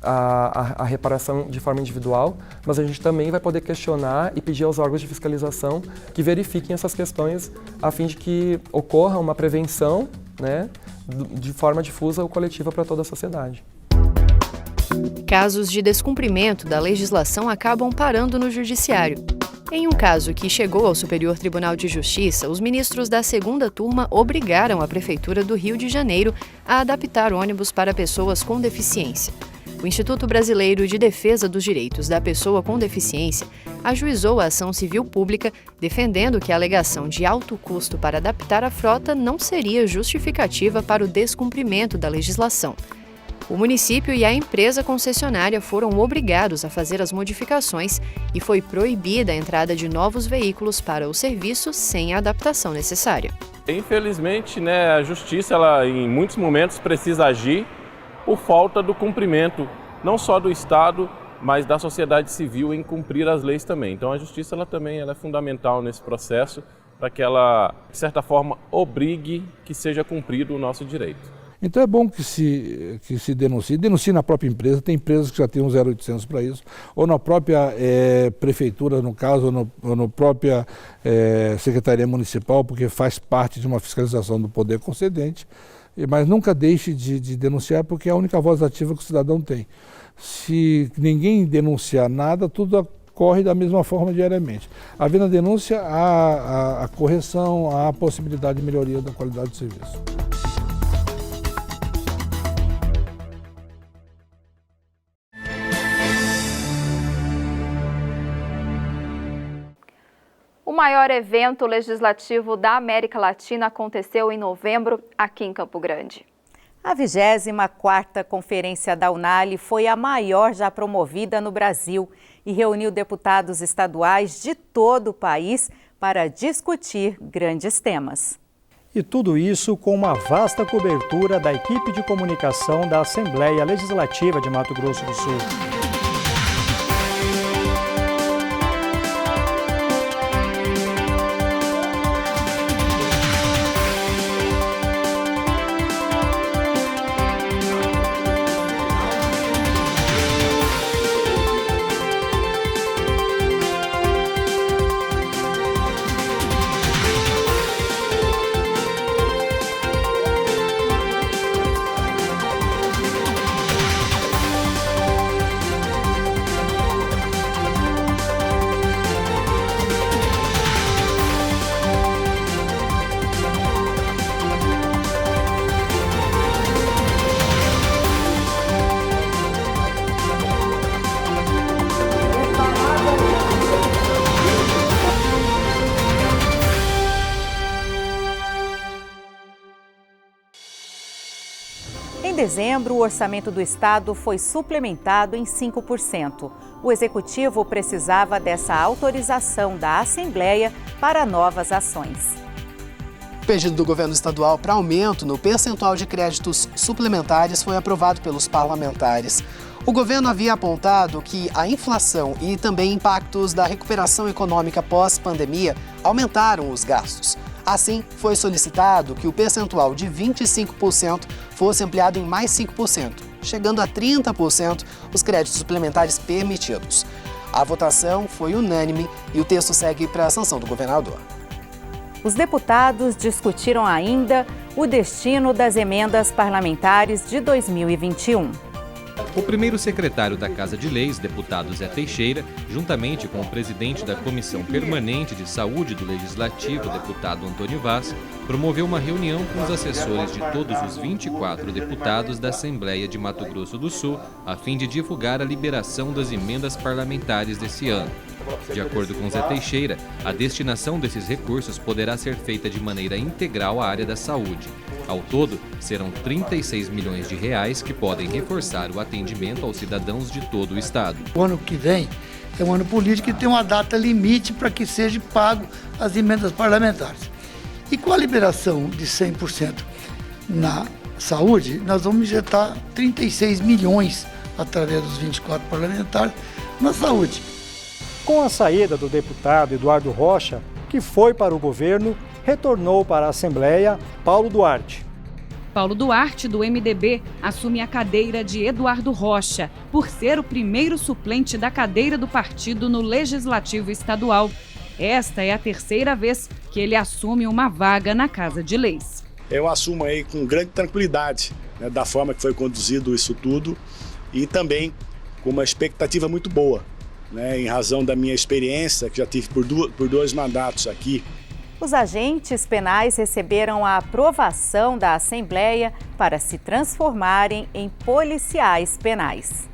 a reparação de forma individual, mas a gente também vai poder questionar e pedir aos órgãos de fiscalização que verifiquem essas questões a fim de que ocorra uma prevenção, né, de forma difusa ou coletiva para toda a sociedade. Casos de descumprimento da legislação acabam parando no judiciário. Em um caso que chegou ao Superior Tribunal de Justiça, os ministros da segunda turma obrigaram a Prefeitura do Rio de Janeiro a adaptar ônibus para pessoas com deficiência. O Instituto Brasileiro de Defesa dos Direitos da Pessoa com Deficiência ajuizou a ação civil pública, defendendo que a alegação de alto custo para adaptar a frota não seria justificativa para o descumprimento da legislação. O município e a empresa concessionária foram obrigados a fazer as modificações e foi proibida a entrada de novos veículos para o serviço sem a adaptação necessária. Infelizmente, a Justiça, ela, em muitos momentos, precisa agir por falta do cumprimento, não só do Estado, mas da sociedade civil em cumprir as leis também. Então, a Justiça ela também é fundamental nesse processo para que ela, de certa forma, obrigue que seja cumprido o nosso direito. Então é bom que se denuncie na própria empresa, tem empresas que já têm um 0800 para isso, ou na própria prefeitura, no caso, ou na própria Secretaria Municipal, porque faz parte de uma fiscalização do poder concedente, mas nunca deixe de denunciar, porque é a única voz ativa que o cidadão tem. Se ninguém denunciar nada, tudo ocorre da mesma forma diariamente. Havendo a denúncia, há a correção, há a possibilidade de melhoria da qualidade do serviço. O maior evento legislativo da América Latina aconteceu em novembro, aqui em Campo Grande. A 24ª Conferência da UNALI foi a maior já promovida no Brasil e reuniu deputados estaduais de todo o país para discutir grandes temas. E tudo isso com uma vasta cobertura da equipe de comunicação da Assembleia Legislativa de Mato Grosso do Sul. Em dezembro, o orçamento do Estado foi suplementado em 5%. O Executivo precisava dessa autorização da Assembleia para novas ações. O pedido do governo estadual para aumento no percentual de créditos suplementares foi aprovado pelos parlamentares. O governo havia apontado que a inflação e também impactos da recuperação econômica pós-pandemia aumentaram os gastos. Assim, foi solicitado que o percentual de 25% fosse ampliado em mais 5%, chegando a 30% os créditos suplementares permitidos. A votação foi unânime e o texto segue para a sanção do governador. Os deputados discutiram ainda o destino das emendas parlamentares de 2021. O primeiro secretário da Casa de Leis, deputado Zé Teixeira, juntamente com o presidente da Comissão Permanente de Saúde do Legislativo, deputado Antônio Vaz, promoveu uma reunião com os assessores de todos os 24 deputados da Assembleia de Mato Grosso do Sul, a fim de divulgar a liberação das emendas parlamentares desse ano. De acordo com Zé Teixeira, a destinação desses recursos poderá ser feita de maneira integral à área da saúde. Ao todo, serão 36 milhões de reais que podem reforçar o atendimento aos cidadãos de todo o estado. O ano que vem é um ano político e tem uma data limite para que seja pago as emendas parlamentares. E com a liberação de 100% na saúde, nós vamos injetar 36 milhões através dos 24 parlamentares na saúde. Com a saída do deputado Eduardo Rocha, que foi para o governo, retornou para a Assembleia Paulo Duarte. Paulo Duarte, do MDB, assume a cadeira de Eduardo Rocha, por ser o primeiro suplente da cadeira do partido no Legislativo Estadual. Esta é a terceira vez que ele assume uma vaga na Casa de Leis. Eu assumo aí com grande tranquilidade, né, da forma que foi conduzido isso tudo e também com uma expectativa muito boa, né, em razão da minha experiência, que já tive por dois mandatos aqui. Os agentes penais receberam a aprovação da Assembleia para se transformarem em policiais penais.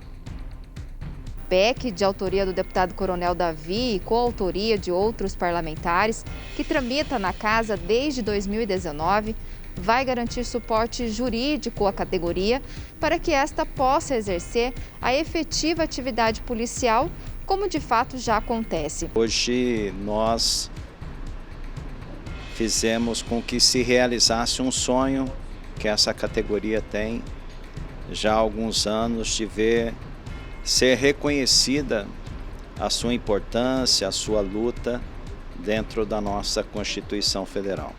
PEC, de autoria do deputado Coronel Davi e coautoria de outros parlamentares, que tramita na Casa desde 2019, vai garantir suporte jurídico à categoria para que esta possa exercer a efetiva atividade policial, como de fato já acontece. Hoje nós fizemos com que se realizasse um sonho que essa categoria tem já há alguns anos, de ver ser reconhecida a sua importância, a sua luta dentro da nossa Constituição Federal.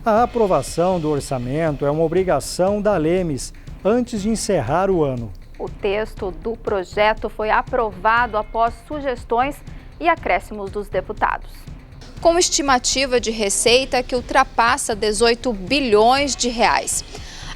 A aprovação do orçamento é uma obrigação da Lemes antes de encerrar o ano. O texto do projeto foi aprovado após sugestões e acréscimos dos deputados. Com estimativa de receita que ultrapassa 18 bilhões de reais.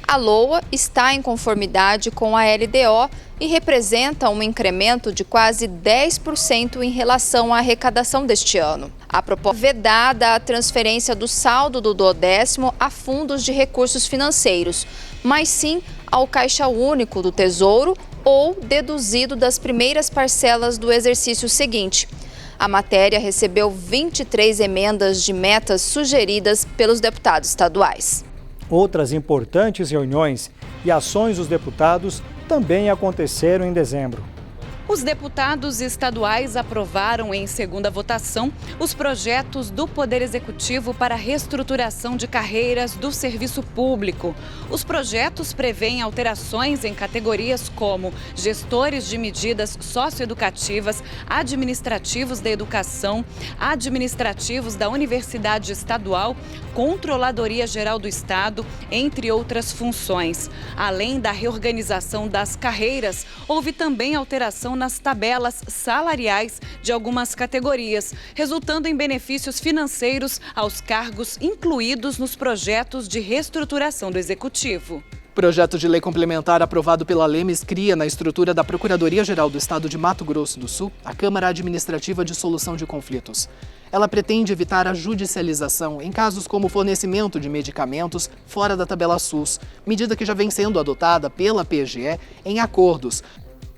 A LOA está em conformidade com a LDO e representa um incremento de quase 10% em relação à arrecadação deste ano. A proposta vedada a transferência do saldo do 10º a fundos de recursos financeiros, mas sim ao Caixa Único do Tesouro ou deduzido das primeiras parcelas do exercício seguinte. A matéria recebeu 23 emendas de metas sugeridas pelos deputados estaduais. Outras importantes reuniões e ações dos deputados também aconteceram em dezembro. Os deputados estaduais aprovaram em segunda votação os projetos do Poder Executivo para a reestruturação de carreiras do serviço público. Os projetos prevêem alterações em categorias como gestores de medidas socioeducativas, administrativos da educação, administrativos da Universidade Estadual, Controladoria Geral do Estado, entre outras funções. Além da reorganização das carreiras, houve também alteração nas tabelas salariais de algumas categorias, resultando em benefícios financeiros aos cargos incluídos nos projetos de reestruturação do Executivo. O projeto de lei complementar aprovado pela Lemes cria, na estrutura da Procuradoria-Geral do Estado de Mato Grosso do Sul, a Câmara Administrativa de Solução de Conflitos. Ela pretende evitar a judicialização em casos como fornecimento de medicamentos fora da tabela SUS, medida que já vem sendo adotada pela PGE em acordos.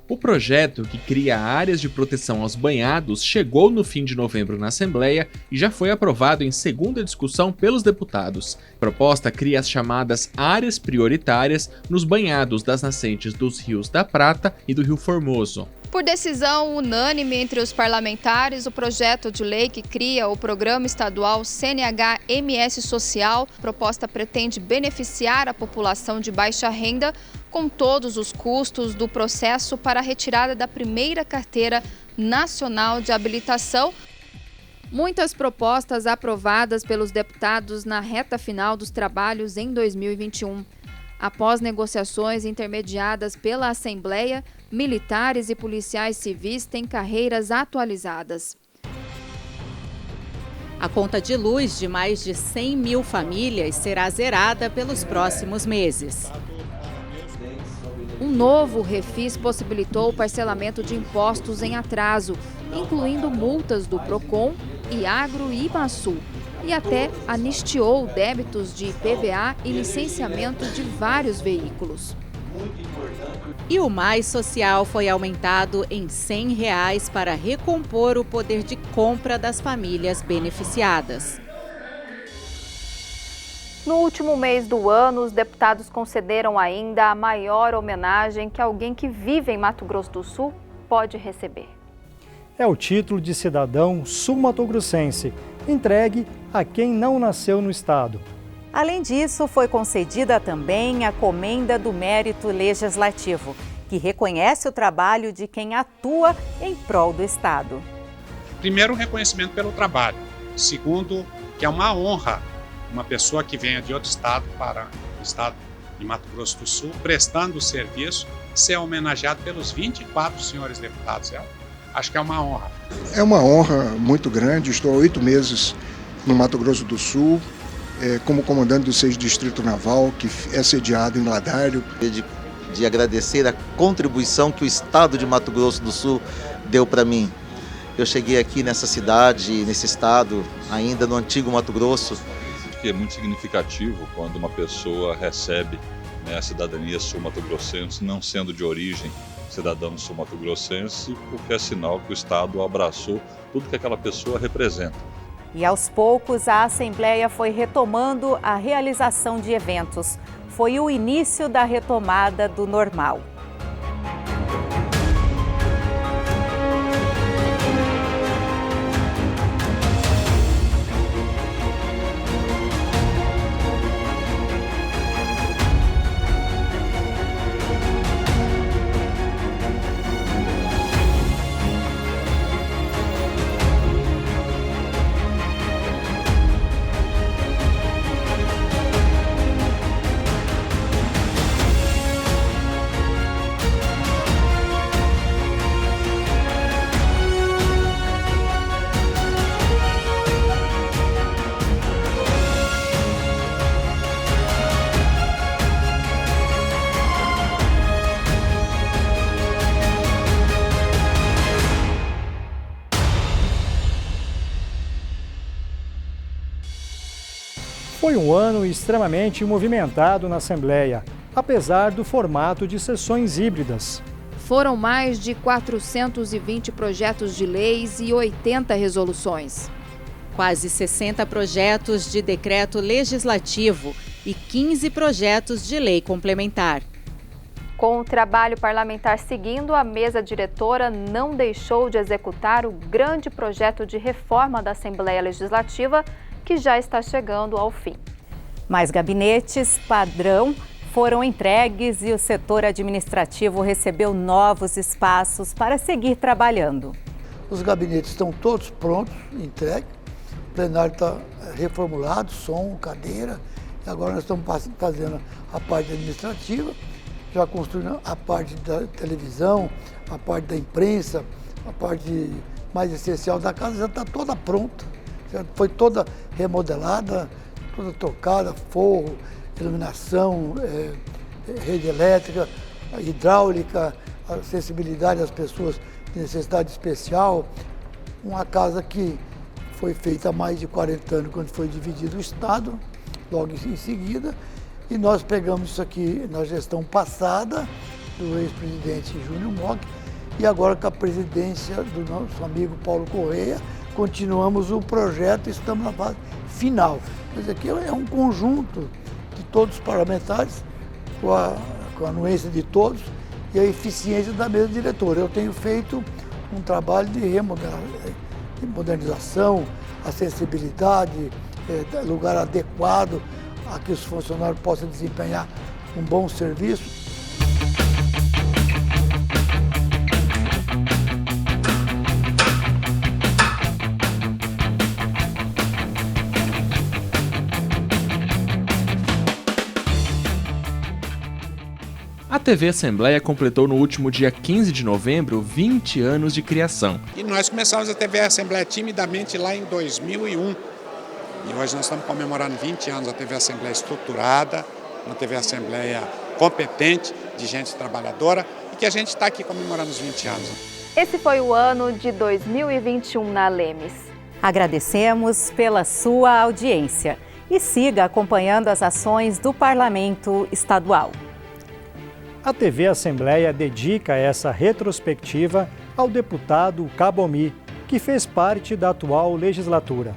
O projeto, que cria áreas de proteção aos banhados, chegou no fim de novembro na Assembleia e já foi aprovado em segunda discussão pelos deputados. A proposta cria as chamadas áreas prioritárias nos banhados das nascentes dos rios da Prata e do Rio Formoso. Por decisão unânime entre os parlamentares, o projeto de lei que cria o Programa Estadual CNH-MS Social, proposta pretende beneficiar a população de baixa renda com todos os custos do processo para a retirada da primeira carteira nacional de habilitação. Muitas propostas aprovadas pelos deputados na reta final dos trabalhos em 2021. Após negociações intermediadas pela Assembleia, militares e policiais civis têm carreiras atualizadas. A conta de luz de mais de 100 mil famílias será zerada pelos próximos meses. Um novo refis possibilitou o parcelamento de impostos em atraso, incluindo multas do Procon, Iagro e Imaçu, e até anistiou débitos de IPVA e licenciamento de vários veículos. E o Mais Social foi aumentado em R$ 100 para recompor o poder de compra das famílias beneficiadas. No último mês do ano, os deputados concederam ainda a maior homenagem que alguém que vive em Mato Grosso do Sul pode receber. É o título de cidadão sul-matogrossense, entregue a quem não nasceu no estado. Além disso, foi concedida também a Comenda do Mérito Legislativo, que reconhece o trabalho de quem atua em prol do estado. Primeiro, o reconhecimento pelo trabalho. Segundo, que é uma honra uma pessoa que venha de outro estado para o estado de Mato Grosso do Sul, prestando o serviço, ser homenageado pelos 24 senhores deputados. Acho que é uma honra. É uma honra muito grande. Estou há 8 meses no Mato Grosso do Sul, como comandante do 6º Distrito Naval, que é sediado em Ladário. De agradecer a contribuição que o estado de Mato Grosso do Sul deu para mim. Eu cheguei aqui nessa cidade, nesse estado, ainda no antigo Mato Grosso. É muito significativo quando uma pessoa recebe a cidadania sul-matogrossense, não sendo de origem cidadão sul-matogrossense, porque é sinal que o Estado abraçou tudo que aquela pessoa representa. E aos poucos a Assembleia foi retomando a realização de eventos. Foi o início da retomada do normal. Foi um ano extremamente movimentado na Assembleia, apesar do formato de sessões híbridas. Foram mais de 420 projetos de leis e 80 resoluções. Quase 60 projetos de decreto legislativo e 15 projetos de lei complementar. Com o trabalho parlamentar seguindo, a mesa diretora não deixou de executar o grande projeto de reforma da Assembleia Legislativa, que já está chegando ao fim. Mais gabinetes padrão foram entregues e o setor administrativo recebeu novos espaços para seguir trabalhando. Os gabinetes estão todos prontos, entregues. O plenário está reformulado, som, cadeira. E agora nós estamos fazendo a parte administrativa, já construindo a parte da televisão, a parte da imprensa, a parte mais essencial da casa já está toda pronta. Já foi toda remodelada, toda trocada, forro, iluminação, rede elétrica, hidráulica, acessibilidade às pessoas de necessidade especial. Uma casa que foi feita há mais de 40 anos, quando foi dividido o Estado, logo em seguida, e nós pegamos isso aqui na gestão passada do ex-presidente Júnior Mock, e agora com a presidência do nosso amigo Paulo Correia, continuamos o projeto e estamos na fase final. Quer dizer, aqui é um conjunto de todos os parlamentares, com a anuência de todos e a eficiência da mesa diretora. Eu tenho feito um trabalho de modernização, acessibilidade, lugar adequado a que os funcionários possam desempenhar um bom serviço. A TV Assembleia completou no último dia 15 de novembro 20 anos de criação. E nós começamos a TV Assembleia timidamente lá em 2001. E hoje nós estamos comemorando 20 anos da TV Assembleia estruturada, uma TV Assembleia competente, de gente trabalhadora, e que a gente está aqui comemorando os 20 anos. Esse foi o ano de 2021 na Lemes. Agradecemos pela sua audiência e siga acompanhando as ações do Parlamento Estadual. A TV Assembleia dedica essa retrospectiva ao deputado Cabomi, que fez parte da atual legislatura.